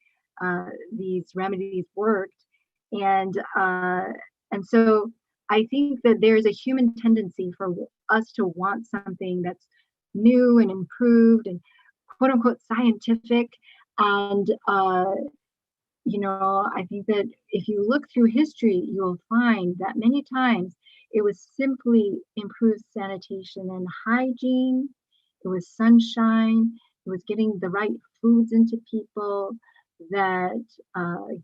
these remedies worked. And so I think that there's a human tendency for us to want something that's new and improved and quote unquote scientific. And, I think that if you look through history, you'll find that many times it was simply improved sanitation and hygiene. It was sunshine. It was getting the right foods into people that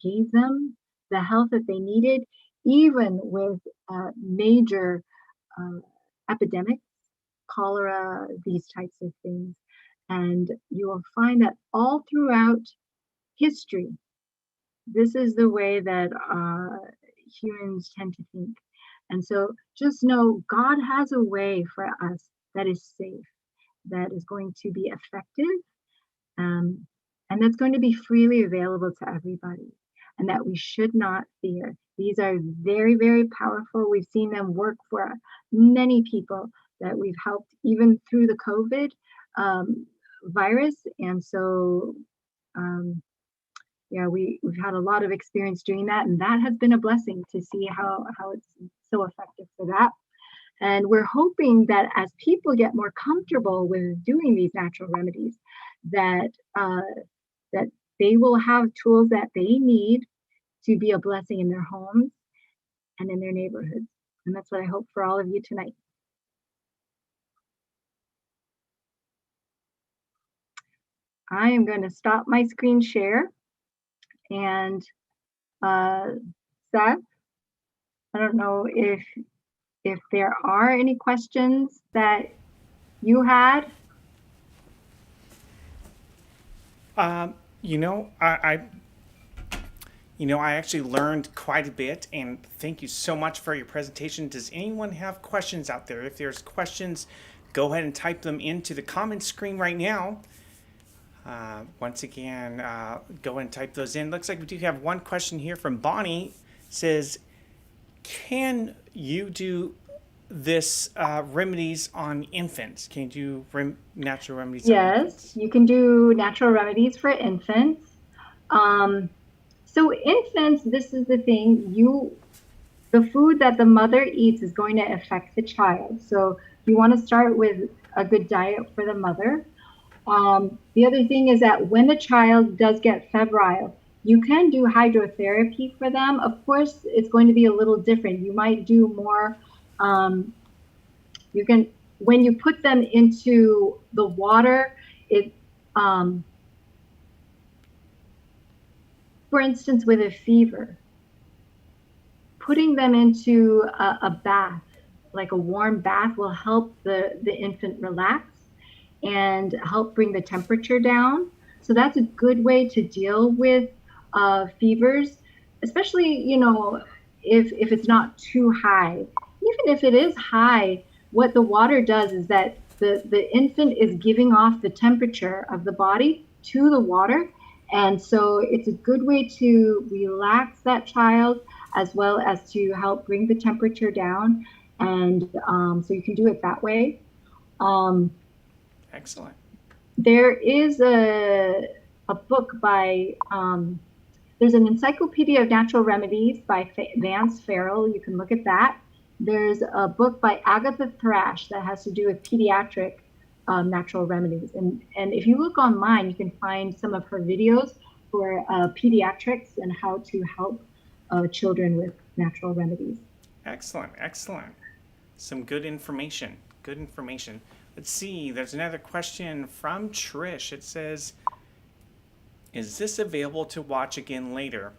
gave them the health that they needed, even with major epidemics cholera, these types of things. And you will find that all throughout history, this is the way that humans tend to think. And so just know God has a way for us that is safe, that is going to be effective, um, and that's going to be freely available to everybody, and that we should not fear. These are very, very powerful. We've seen them work for many people that we've helped even through the COVID virus. And so, um, yeah, we've had a lot of experience doing that, and that has been a blessing to see how it's so effective for that. And we're hoping that as people get more comfortable with doing these natural remedies, that that they will have tools that they need to be a blessing in their homes and in their neighborhoods. And that's what I hope for all of you tonight. I am going to stop my screen share. And Seth, I don't know if there are any questions that you had. You know, I actually learned quite a bit, and thank you so much for your presentation. Does anyone have questions out there? If there's questions, go ahead and type them into the comment screen right now. Once again, go ahead and type those in. Looks like we do have one question here from Bonnie. It says, can you do this remedies on infants? Can you do natural remedies on infants? Yes, you can do natural remedies for infants. So infants, this is the thing, the food that the mother eats is going to affect the child. So you want to start with a good diet for the mother. The other thing is that when the child does get febrile, you can do hydrotherapy for them. Of course, it's going to be a little different. You might do more, when you put them into the water, for instance, with a fever, putting them into a bath, like a warm bath, will help the infant relax and help bring the temperature down. So that's a good way to deal with fevers, especially, if it's not too high. Even if it is high, what the water does is that the infant is giving off the temperature of the body to the water. And so it's a good way to relax that child as well as to help bring the temperature down. And so you can do it that way. Excellent. There is a book by, there's an Encyclopedia of Natural Remedies by Vance Farrell. You can look at that. There's a book by Agatha Thrash that has to do with pediatric natural remedies. And if you look online, you can find some of her videos for pediatrics and how to help children with natural remedies. Excellent, excellent. Some good information. Good information. Let's see, there's another question from Trish. It says, is this available to watch again later?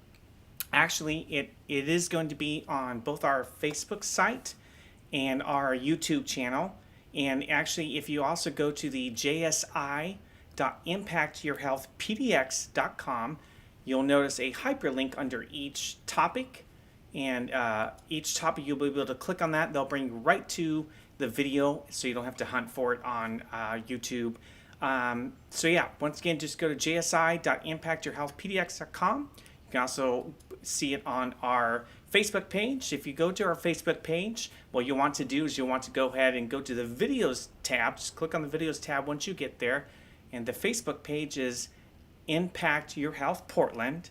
Actually, it is going to be on both our Facebook site and our YouTube channel. And actually, if you also go to the jsi.impactyourhealthpdx.com, you'll notice a hyperlink under each topic. And each topic, you'll be able to click on that. They'll bring you right to the video, so you don't have to hunt for it on YouTube. So yeah, once again, just go to jsi.impactyourhealthpdx.com. You can also see it on our Facebook page. If you go to our Facebook page, what you want to do is you want to go ahead and go to the videos tab. Just click on the videos tab once you get there. And the Facebook page is Impact Your Health Portland.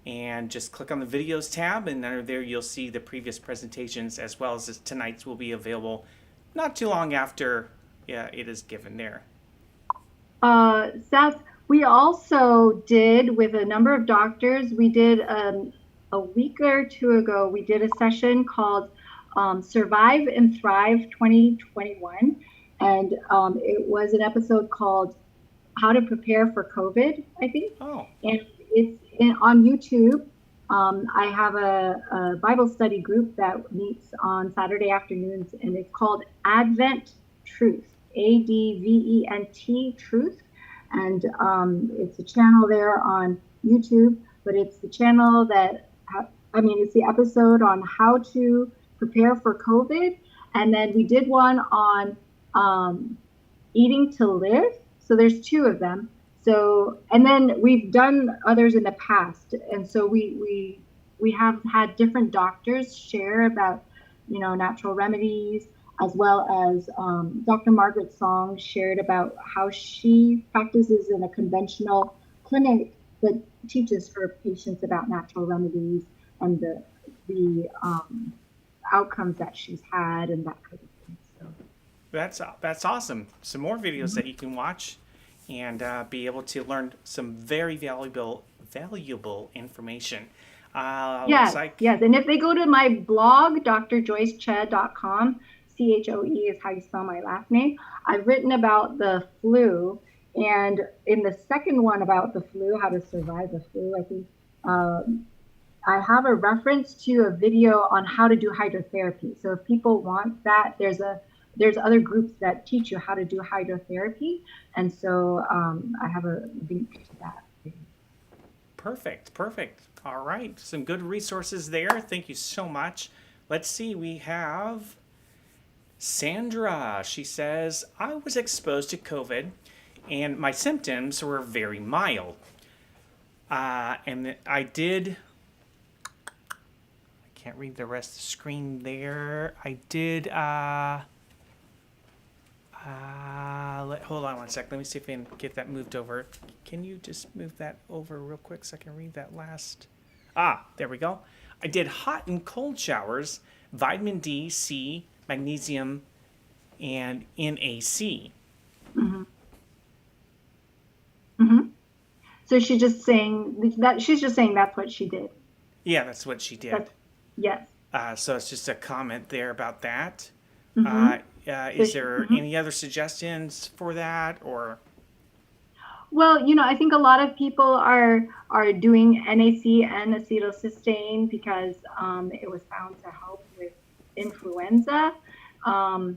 And just click on the videos tab, and under there you'll see the previous presentations as well as tonight's will be available not too long after it is given there. Seth, we also did with a number of doctors, we did a week or two ago, we did a session called Survive and Thrive 2021. And it was an episode called How to Prepare for COVID, I think. Oh. And it's on YouTube. I have a Bible study group that meets on Saturday afternoons, and it's called Advent Truth, ADVENT, Truth. And it's a channel there on YouTube, but it's the channel that, it's the episode on how to prepare for COVID. And then we did one on eating to live. So there's two of them. So, and then we've done others in the past. And so we have had different doctors share about, natural remedies, as well as Dr. Margaret Song shared about how she practices in a conventional clinic, but teaches her patients about natural remedies and the outcomes that she's had and that kind of thing. So That's awesome. Some more videos that you can watch and be able to learn some very valuable information. yes, Like yes. And if they go to my blog, drjoyceche.com, CHOE is how you spell my last name, I've written about the flu. And in the second one about the flu, how to survive the flu, I think I have a reference to a video on how to do hydrotherapy. So if people want that, there's other groups that teach you how to do hydrotherapy. And so I have a link to that. perfect. All right, some good resources there. Thank you so much. Let's see. We have Sandra. She says, I was exposed to COVID and my symptoms were very mild. And I did. I can't read the rest of the screen there. I did. Hold on one sec. Let me see if I can get that moved over. Can you just move that over real quick so I can read that last? There we go. I did hot and cold showers, vitamin D, C, magnesium, and NAC. Mm-hmm. Mm-hmm. So she's just saying that's what she did. Yeah, that's what she did. Yes. So it's just a comment there about that. Mm-hmm. Is there any other suggestions for that, or? Well, I think a lot of people are doing NAC and acetylcysteine because it was found to help with influenza. I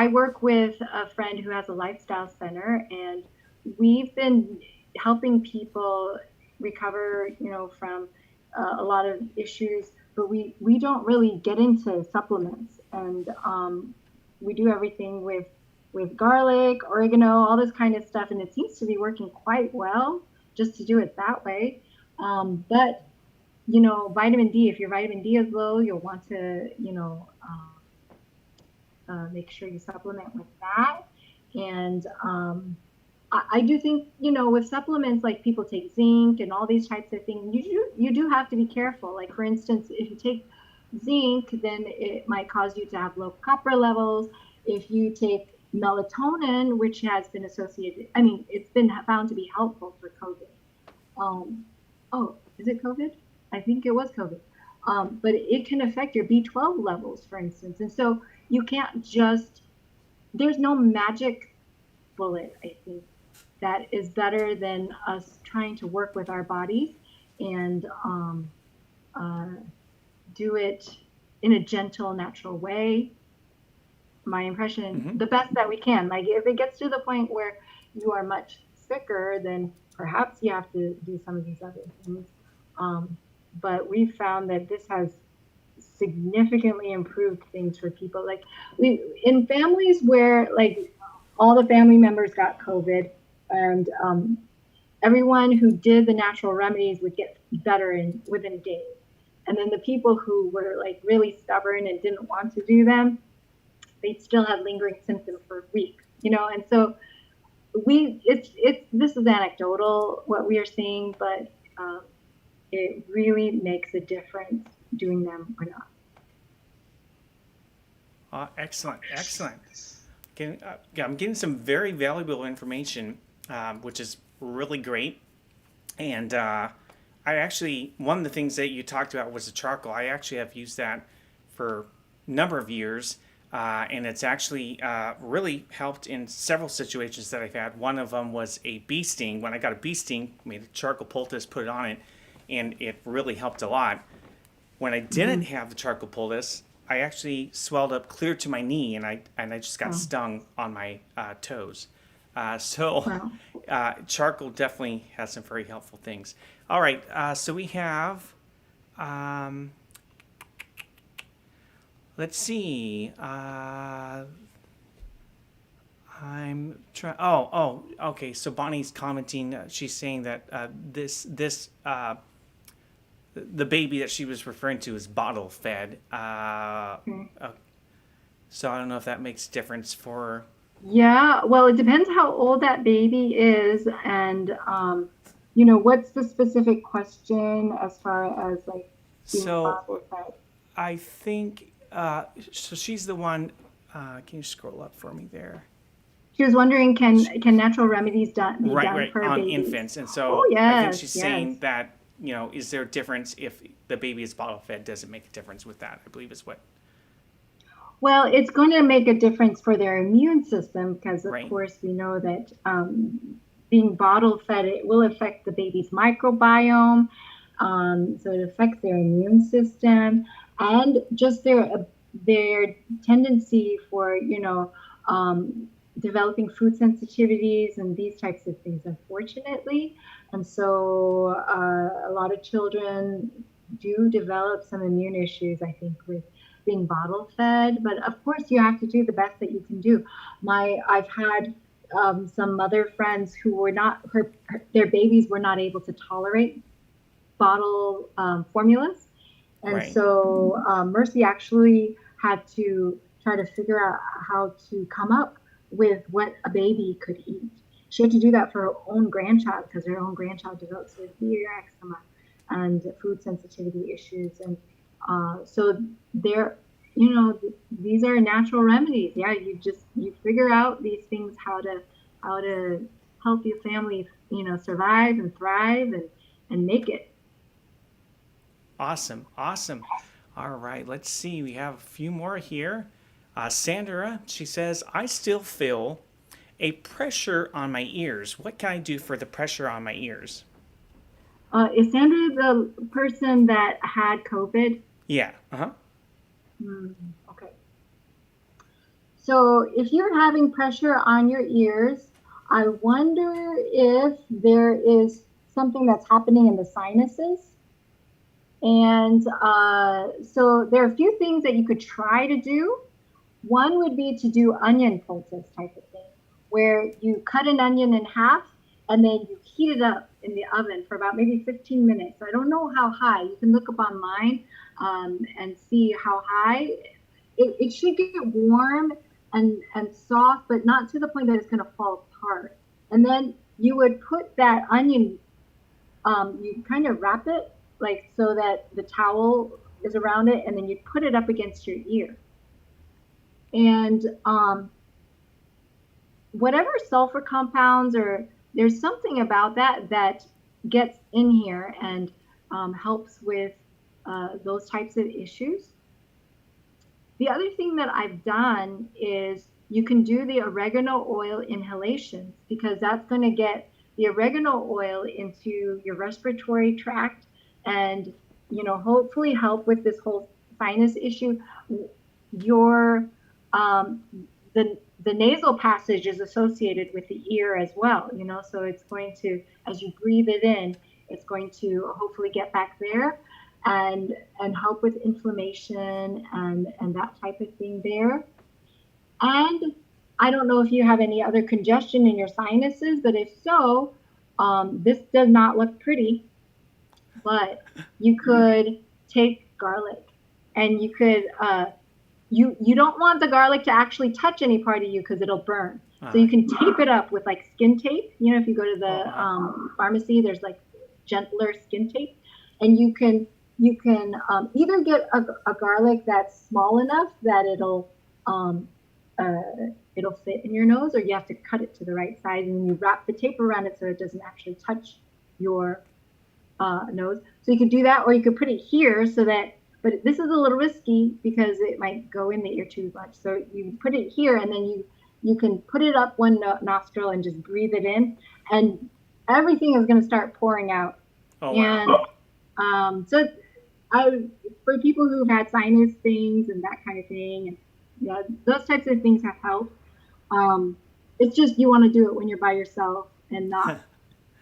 work with a friend who has a lifestyle center, and we've been helping people recover, from a lot of issues, but we don't really get into supplements, and we do everything with garlic, oregano, all this kind of stuff, and it seems to be working quite well just to do it that way. But vitamin D, if your vitamin D is low, you'll want to make sure you supplement with that. And I do think, with supplements, like people take zinc and all these types of things, you do have to be careful. Like, for instance, if you take zinc, then it might cause you to have low copper levels. If you take melatonin, which has been associated, it's been found to be helpful for COVID. Is it COVID? I think it was COVID. But it can affect your B12 levels, for instance. And so you can't there's no magic bullet, I think, that is better than us trying to work with our bodies and do it in a gentle, natural way. My impression, the best that we can. Like, if it gets to the point where you are much sicker, then perhaps you have to do some of these other things. But we found that this has significantly improved things for people. Like, in families where, like, all the family members got COVID, and everyone who did the natural remedies would get better within days. And then the people who were, like, really stubborn and didn't want to do them, they'd still have lingering symptoms for weeks, and so this is anecdotal what we are seeing, but it really makes a difference doing them or not. Excellent. I'm getting some very valuable information, which is really great. And one of the things that you talked about was the charcoal. I actually have used that for a number of years. And it's actually really helped in several situations that I've had. One of them was a bee sting. When I got a bee sting, made a charcoal poultice, put it on it, and it really helped a lot. When I didn't have the charcoal poultice, I actually swelled up clear to my knee, and I just got Oh, stung on my toes. So wow. charcoal definitely has some very helpful things. All right, so we have. Um, let's see. I'm trying. Okay. So Bonnie's commenting. She's saying that this the baby that she was referring to is bottle fed. Okay. So I don't know if that makes a difference for. Yeah, well, it depends how old that baby is, and what's the specific question as far as like being So bottle fed? I think. So she's the one. Can you scroll up for me there? She was wondering, can natural remedies be Right, done right, for on babies? infants. And Oh so I think yes, she's yes. saying that, is there a difference if the baby is bottle fed? Does it make a difference with that? I believe is what, Well, it's going to make a difference for their immune system because, of right? course, we know that being bottle fed, it will affect the baby's microbiome. So it affects their immune system and just their tendency for, developing food sensitivities and these types of things, unfortunately. And so a lot of children do develop some immune issues, I think, with being bottle fed. But of course, you have to do the best that you can do. I've had some mother friends who were not their babies were not able to tolerate bottle formulas, and Right. so Mercy actually had to try to figure out how to come up with what a baby could eat. She had to do that for her own grandchild because her own grandchild developed severe eczema and food sensitivity issues. And so there, these are natural remedies. Yeah, you figure out these things how to help your family, survive and thrive and make it. Awesome. Awesome. All right. Let's see. We have a few more here. Sandra, she says, I still feel a pressure on my ears. What can I do for the pressure on my ears? Is Sandra the person that had COVID? Yeah. Uh huh. Hmm, okay. So if you're having pressure on your ears, I wonder if there is something that's happening in the sinuses. And so there are a few things that you could try to do. One would be to do onion poultice type of thing, where you cut an onion in half and then you heat it up in the oven for about maybe 15 minutes. I don't know how high. You can look up online and see how high. It should get warm and soft, but not to the point that it's going to fall apart. And then you would put that onion, you kind of wrap it like so that the towel is around it, and then you put it up against your ear. And whatever sulfur compounds or there's something about that gets in here and helps with those types of issues. The other thing that I've done is you can do the oregano oil inhalations because that's going to get the oregano oil into your respiratory tract and hopefully help with this whole sinus issue. Your um, the nasal passage is associated with the ear as well, so it's going to, as you breathe it in, it's going to hopefully get back there and help with inflammation and that type of thing there. And I don't know if you have any other congestion in your sinuses, but if so, this does not look pretty, but you could take garlic and you could you don't want the garlic to actually touch any part of you because it'll burn. So you can tape it up with like skin tape. If you go to the pharmacy, there's like gentler skin tape, and you can either get a garlic that's small enough that um, it'll fit in your nose, or you have to cut it to the right size and you wrap the tape around it so it doesn't actually touch your nose. So you could do that, or you could put it here so that, but this is a little risky because it might go in the ear too much. So you put it here and then you can put it up one nostril and just breathe it in, and everything is going to start pouring out. Oh, wow. And so I, for people who've had sinus things and that kind of thing, and yeah, those types of things have helped. Um, it's just you want to do it when you're by yourself and not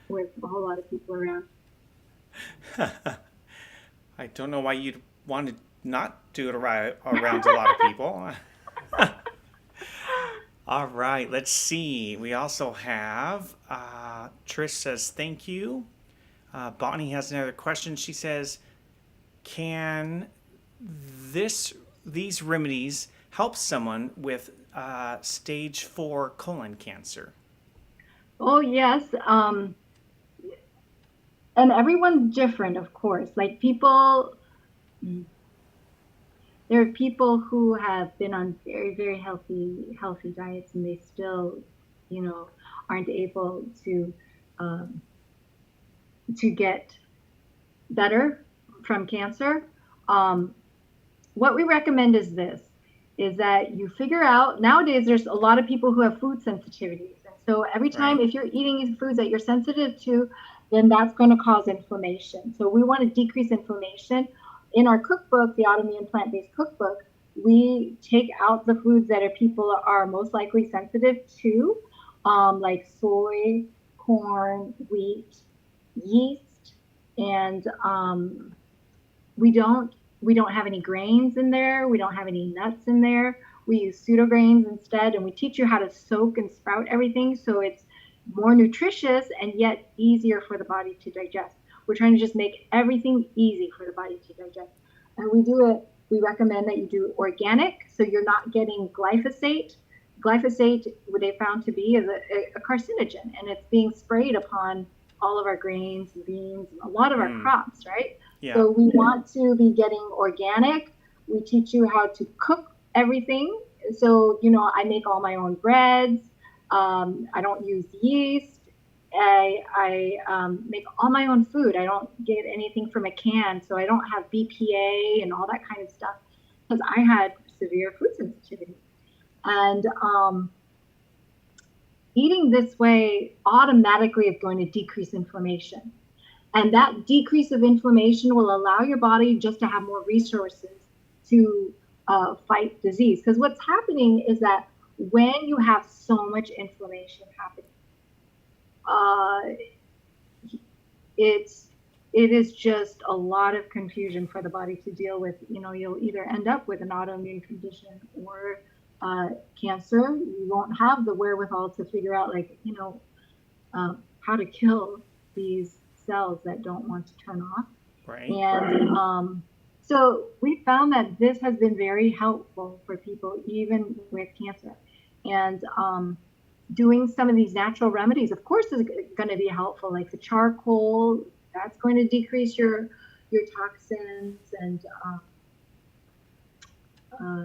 with a whole lot of people around. I don't know why you'd want to not do it around a lot of people. All right, let's see. We also have Trish says thank you. Bonnie has another question. She says, "Can this these remedies help someone with stage 4 colon cancer?" Oh yes, and everyone's different, of course. Like people, there are people who have been on very, very healthy diets, and they still, you know, aren't able um, to get better from cancer. Um, what we recommend is this: is that you figure out nowadays there's a lot of people who have food sensitivities, and so every time Right? if you're eating foods that you're sensitive to, then that's going to cause inflammation. So we want to decrease inflammation. In our cookbook, the autoimmune plant-based cookbook, we take out the foods that are people are most likely sensitive to, like soy, corn, wheat, yeast, and we don't we don't have any grains in there. We don't have any nuts in there. We use pseudo grains instead, and we teach you how to soak and sprout everything so it's more nutritious and yet easier for the body to digest. We're trying to just make everything easy for the body to digest, and we do it. We recommend that you do organic, so you're not getting glyphosate. Glyphosate, what they found to be, is a carcinogen, and it's being sprayed upon all of our grains, beans, and a lot of our Hmm. crops, right? Yeah. So we want to be getting organic. We teach you how to cook everything. So, I make all my own breads. I don't use yeast. I make all my own food. I don't get anything from a can. So I don't have BPA and all that kind of stuff because I had severe food sensitivity. And eating this way automatically is going to decrease inflammation. And that decrease of inflammation will allow your body just to have more resources to fight disease. Because what's happening is that when you have so much inflammation happening, uh, it's it is just a lot of confusion for the body to deal with. You'll either end up with an autoimmune condition or cancer. You won't have the wherewithal to figure out, like, how to kill these cells that don't want to turn off. Right? And so we found that this has been very helpful for people, even with cancer. And doing some of these natural remedies, of course, is going to be helpful. Like the charcoal, that's going to decrease your toxins and uh,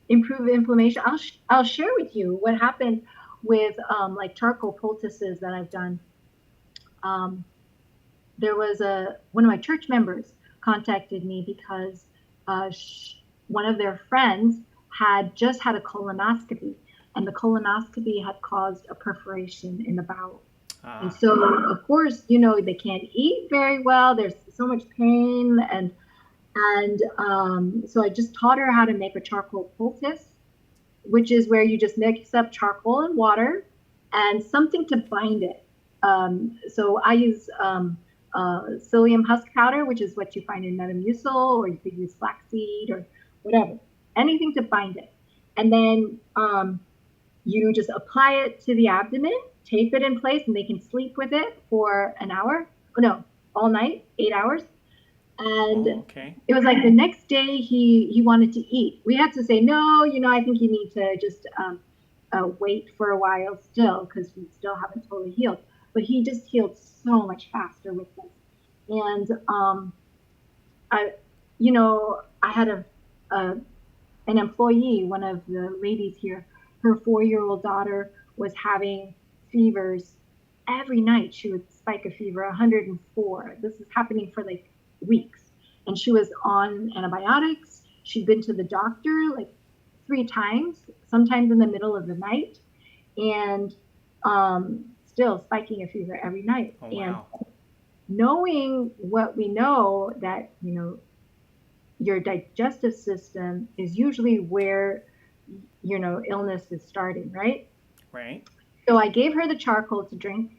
improve inflammation. I'll share with you what happened with like charcoal poultices that I've done. Um, there was one of my church members contacted me because one of their friends had just had a colonoscopy, and the colonoscopy had caused a perforation in the bowel. And Ah. so, of course, they can't eat very well. There's so much pain, and so I just taught her how to make a charcoal poultice, which is where you just mix up charcoal and water and something to bind it. So I use psyllium husk powder, which is what you find in Metamucil, or you could use flaxseed or whatever, anything to bind it. And then you just apply it to the abdomen, tape it in place, and they can sleep with it for an hour. Oh, no, all night, 8 hours. And Oh, okay. it was like the next day he wanted to eat. We had to say, no, I think you need to just wait for a while still because we still haven't totally healed. But he just healed so much faster with this. And I, I had an employee, one of the ladies here, her 4-year-old daughter was having fevers every night. She would spike a fever, 104. This is happening for like weeks. And she was on antibiotics. She'd been to the doctor like 3 times, sometimes in the middle of the night, and still spiking a fever every night. Oh, And wow. knowing what we know, that your digestive system is usually where, illness is starting, right? Right. So I gave her the charcoal to drink,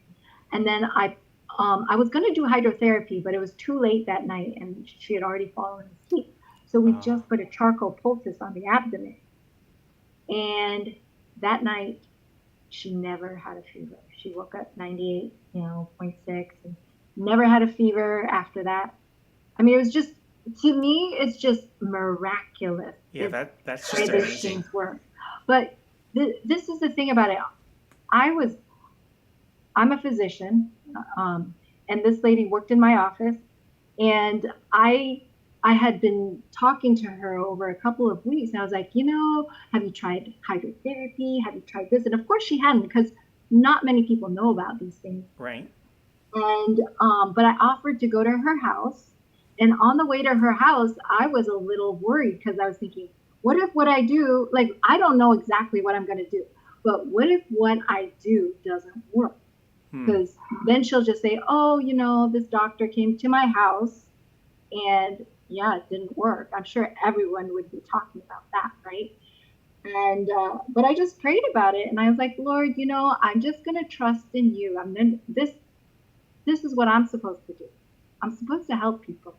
and then I was going to do hydrotherapy, but it was too late that night, and she had already fallen asleep. So we Oh, just put a charcoal poultice on the abdomen, and that night she never had a fever. She woke up 98, 0.6, and never had a fever after that. I mean, it was just, to me, it's just miraculous. yeah. It's That's the way just these amazing. things work. But this is the thing about it. I was I'm a physician, um, and this lady worked in my office, and I had been talking to her over a couple of weeks, and I was like, have you tried hydrotherapy? Have you tried this? And of course, she hadn't, because not many people know about these things. Right. And but I offered to go to her house, and on the way to her house, I was a little worried because I was thinking, what if what I do, like, I don't know exactly what I'm going to do, but what if what I do doesn't work? Hmm. Because then she'll just say, oh, this doctor came to my house, and yeah, it didn't work. I'm sure everyone would be talking about that, right? And but I just prayed about it, and I was like, Lord, I'm just gonna trust in you. I'm gonna this is what I'm supposed to do. I'm supposed to help people,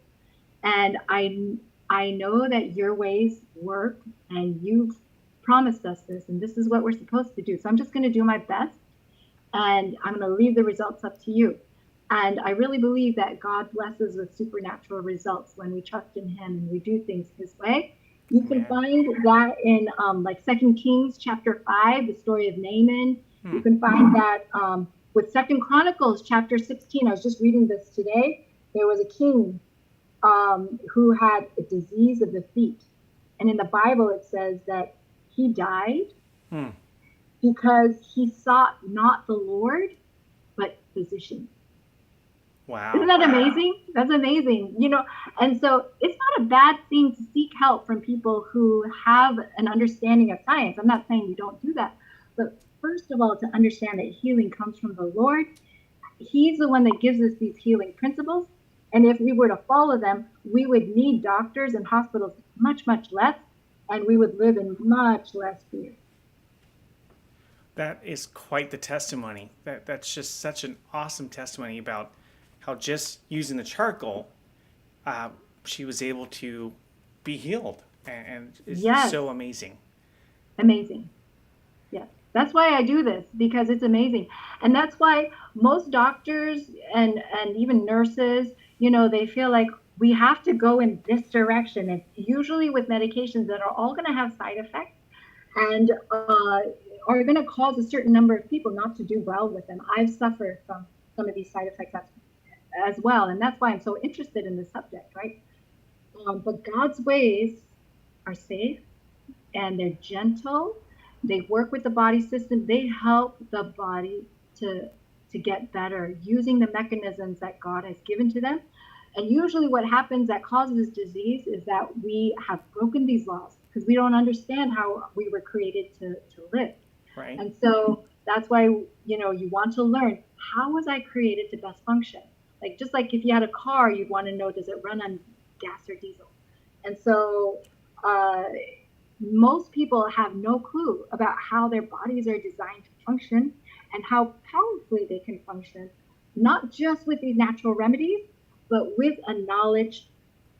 and I know that your ways work, and you've promised us this, and this is what we're supposed to do. So I'm just going to do my best, and I'm going to leave the results up to you. And I really believe that God blesses with supernatural results when we trust in Him and we do things His way. You can Amen. find that in like Second Kings chapter 5, the story of Naaman. Hmm. You can find that with Second Chronicles chapter 16. I was just reading this today. There was a king who had a disease of the feet, and in the Bible it says that he died Hmm. because he sought not the Lord, but physicians. Isn't Wow. that amazing? That's amazing. And so it's not a bad thing to seek help from people who have an understanding of science. I'm not saying you don't do that. But first of all, to understand that healing comes from the Lord, He's the one that gives us these healing principles. And if we were to follow them, we would need doctors and hospitals much, much less, and we would live in much less fear. That is quite the testimony. That's just such an awesome testimony about how just using the charcoal, uh, she was able to be healed, and it's Yes, so amazing. amazing. Yes. That's why I do this, because it's amazing. And that's why most doctors and even nurses, they feel like we have to go in this direction. And usually with medications that are all going to have side effects and are going to cause a certain number of people not to do well with them. I've suffered from some of these side effects as well. And that's why I'm so interested in this subject, right? But God's ways are safe, and they're gentle. They work with the body system. They help the body to to get better using the mechanisms that God has given to them. And usually what happens that causes disease is that we have broken these laws because we don't understand how we were created to live. Right. And so that's why, you want to learn, how was I created to best function? Like, just like if you had a car, you'd want to know, does it run on gas or diesel? And so uh, most people have no clue about how their bodies are designed to function and how powerfully they can function, not just with these natural remedies, but with a knowledge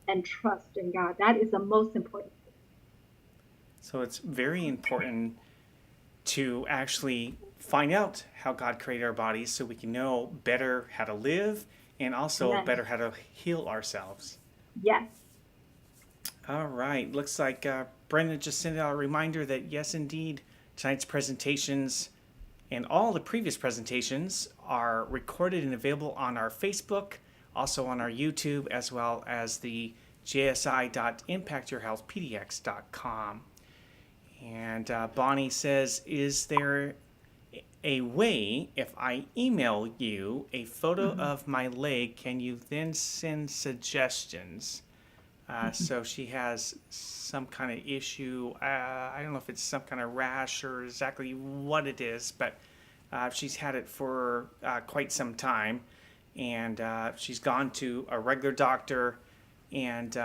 and trust in God. That is the most important thing. So it's very important to actually find out how God created our bodies so we can know better how to live and also Amen. better how to heal ourselves. Yes. All right. Looks like Brenda just sent out a reminder that yes, indeed, tonight's presentations and all the previous presentations are recorded and available on our Facebook, also on our YouTube, as well as the jsi.impactyourhealthpdx.com. And Bonnie says, is there a way, if I email you a photo Mhm. of my leg, can you then send suggestions? So she has some kind of issue. I don't know if it's some kind of rash or exactly what it is, but she's had it for quite some time. And she's gone to a regular doctor, and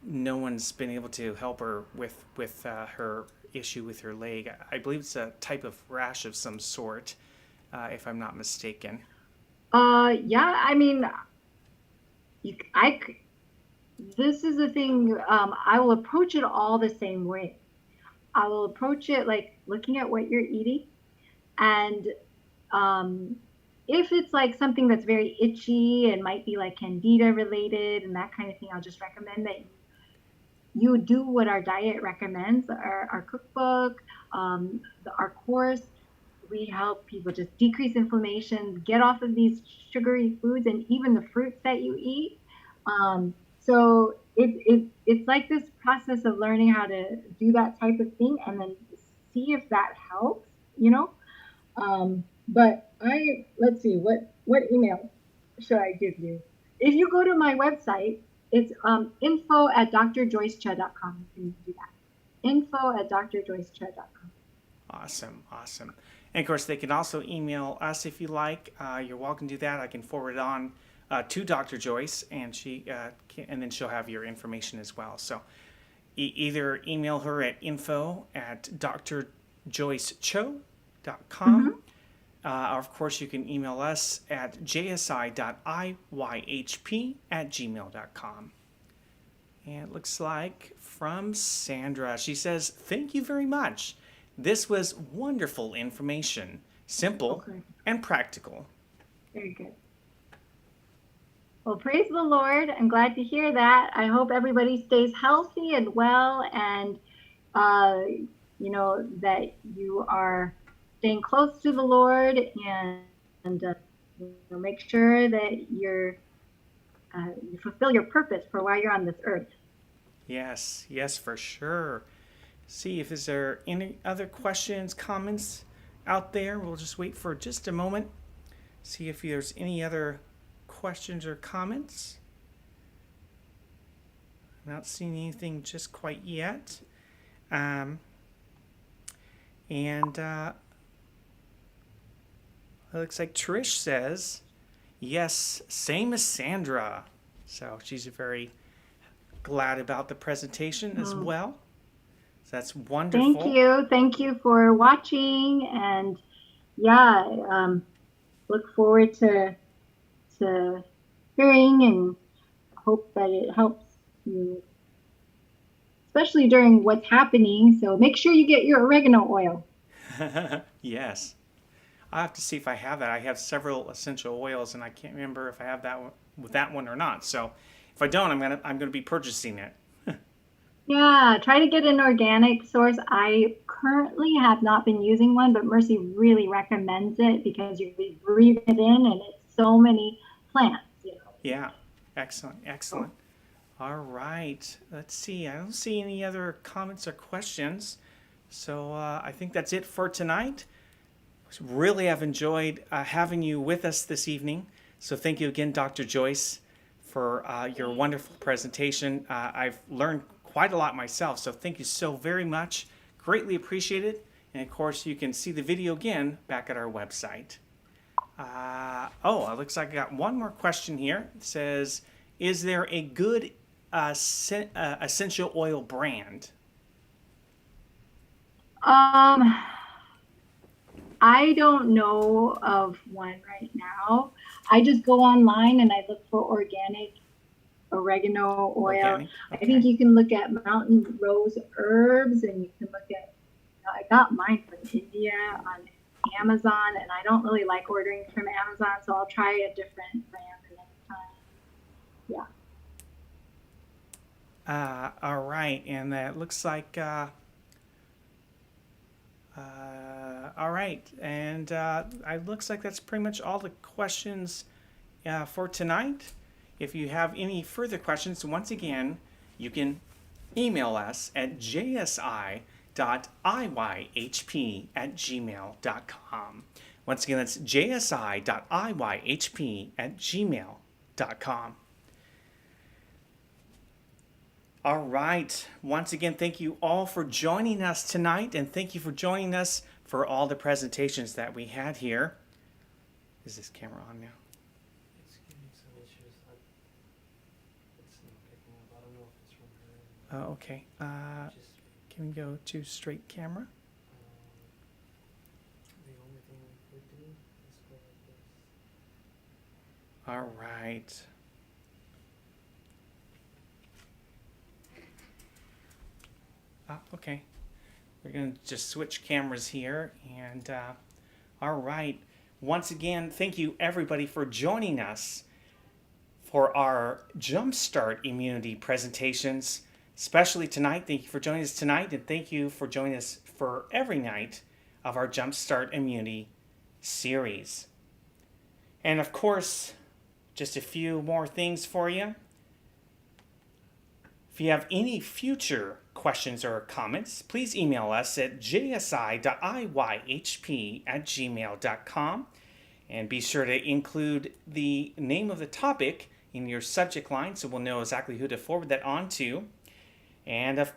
no one's been able to help her with her issue with her leg. I believe it's a type of rash of some sort, if I'm not mistaken. Yeah, I mean, you, I, c- this is the thing. I will approach it all the same way. I will approach it like looking at what you're eating, and um, if it's like something that's very itchy and might be like candida related and that kind of thing, I'll just recommend that you do what our diet recommends, our cookbook, our course. We help people just decrease inflammation, get off of these sugary foods, and even the fruits that you eat. So it's like this process of learning how to do that type of thing and then see if that helps, you know. But let's see, what email should I give you? If you go to my website, it's info at drjoycecha.com. You can do that. Info at drjoycecha.com. Awesome, awesome. And of course, they can also email us if you like. You're welcome to do that. I can forward it on to Dr. Joyce, and and then she'll have your information as well. So either email her at info at drjoycecho.com. Mm-hmm. Or of course, you can email us at jsi.iyhp@gmail.com. And it looks like from Sandra. She says, "Thank you very much. This was wonderful information, simple Okay, and practical." very good. Well, praise the Lord. I'm glad to hear that. I hope everybody stays healthy and well, and uh, that you are staying close to the Lord, and make sure that you fulfill your purpose for why you're on this earth. Yes, yes, for sure. See if is there any other questions, comments out there. We'll just wait for just a moment. See if there's any other questions or comments. I'm not seeing anything just quite yet. Um, and it looks like Trish says, yes, same as Sandra. So she's very glad about the presentation as Mm. well. So that's Thank wonderful. you. Thank you for watching. And yeah, look forward to hearing and hope that it helps you, especially during what's happening. So make sure you get your oregano oil. Yes. I'll have to see if I have that. I have several essential oils, and I can't remember if I have that one, with that one or not. So if I don't, I'm gonna be purchasing it. Yeah, try to get an organic source. I currently have not been using one, but Mercy really recommends it because you breathe it in and it's so many plants. Yeah. Excellent. Excellent. All right. Let's see. I don't see any other comments or questions. So I think that's it for tonight. Really have enjoyed having you with us this evening. So thank you again, Dr. Joyce, for your wonderful presentation. I've learned quite a lot myself, so thank you so very much. Greatly appreciated. And of course, you can see the video again back at our website. It looks like I got one more question here. It says, is there a good essential oil brand? I don't know of one right now. I just go online and I look for organic oregano oil. Organic? I Okay. think you can look at mountain rose herbs, and you can look at, I got mine from India on Amazon, and I don't really like ordering from Amazon, so I'll try a different brand the next time. Yeah. All right. And that looks like, all right. And it looks like that's pretty much all the questions for tonight. If you have any further questions, once again, you can email us at jsi.iyhp@gmail.com. Once again, that's jsi.iyhp@gmail.com. All right. Once again, thank you all for joining us tonight, and thank you for joining us for all the presentations that we had here. Is this camera on now? It's giving some issues. It's not picking up. I don't know if it's from her. Okay. Can we go to straight camera? The only thing we could do is go like this. All right. Okay. We're going to just switch cameras here. And all right. Once again, thank you everybody for joining us for our JumpStart immunity presentations, especially tonight. Thank you for joining us tonight, and thank you for joining us for every night of our JumpStart immunity series. And of course, just a few more things for you. If you have any future questions or comments, please email us at jsi.iyhp@gmail.com, and be sure to include the name of the topic in your subject line so we'll know exactly who to forward that on to. And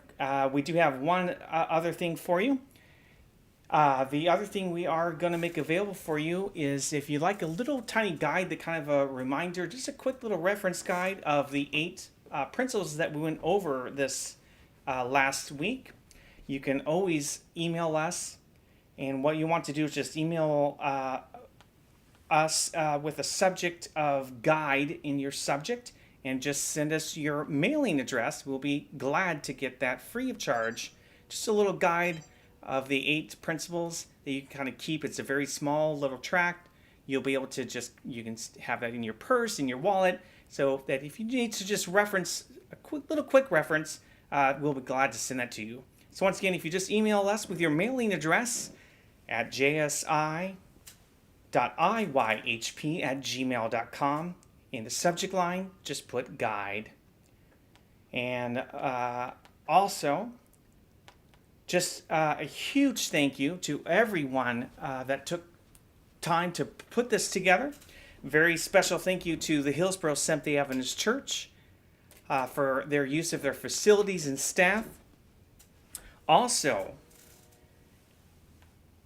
we do have one other thing for you. The other thing we are going to make available for you is if you like a little tiny guide, that kind of a reminder, just a quick little reference guide of the 8 principles that we went over this last week. You can always email us, and what you want to do is just email us with a subject of guide in your subject, and just send us your mailing address. We'll be glad to get that free of charge. Just a little guide of the 8 principles that you can kind of keep. It's a very small little tract. You'll be able to you can have that in your purse, in your wallet, so that if you need to just reference a quick reference, we'll be glad to send that to you. So once again, if you just email us with your mailing address at jsi.iyhp@gmail.com, in the subject line, just put guide. And also, just a huge thank you to everyone that took time to put this together. Very special thank you to the Hillsboro Seventh-day Adventist Church for their use of their facilities and staff. Also,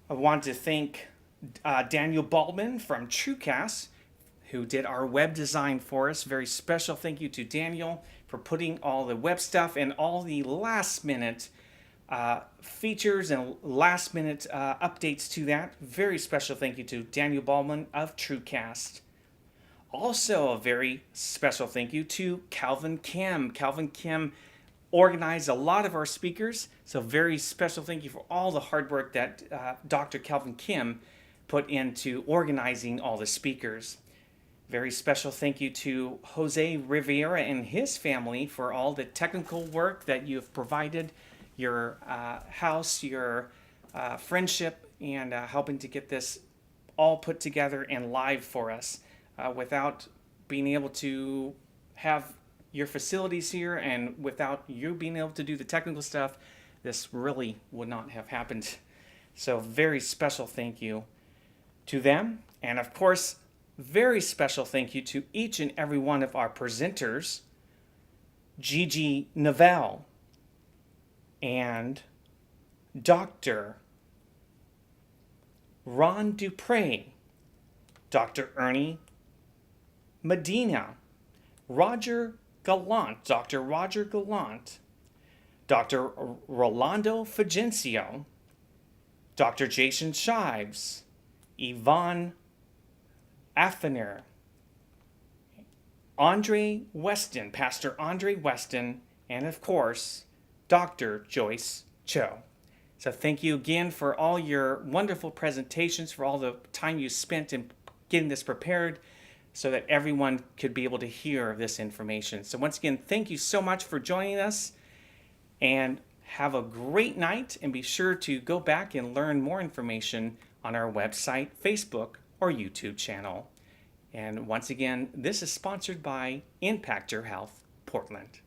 I want to thank Daniel Baldwin from TrueCast, who did our web design for us. Very special thank you to Daniel for putting all the web stuff and all the last minute features and last minute updates to that. Very special thank you to Daniel Baldwin of TrueCast. Also a very special thank you to Calvin Kim. Calvin Kim organized a lot of our speakers, so very special thank you for all the hard work that Dr. Calvin Kim put into organizing all the speakers. Very special thank you to Jose Rivera and his family for all the technical work that you have provided, your house, your friendship, and helping to get this all put together and live for us. Without being able to have your facilities here and without you being able to do the technical stuff, this really would not have happened. So very special thank you to them. And of course, very special thank you to each and every one of our presenters, Gigi Novell and Dr. Ron Dupre, Dr. Ernie Medina, Roger Gallant, Dr. Roger Gallant, Dr. Rolando Fagencio, Dr. Jason Shives, Yvonne Affiner, Andre Weston, Pastor Andre Weston, and of course, Dr. Joyce Cho. So thank you again for all your wonderful presentations, for all the time you spent in getting this prepared so that everyone could be able to hear this information. So once again, thank you so much for joining us, and have a great night, and be sure to go back and learn more information on our website, Facebook, or YouTube channel. And once again, this is sponsored by Impactor Health Portland.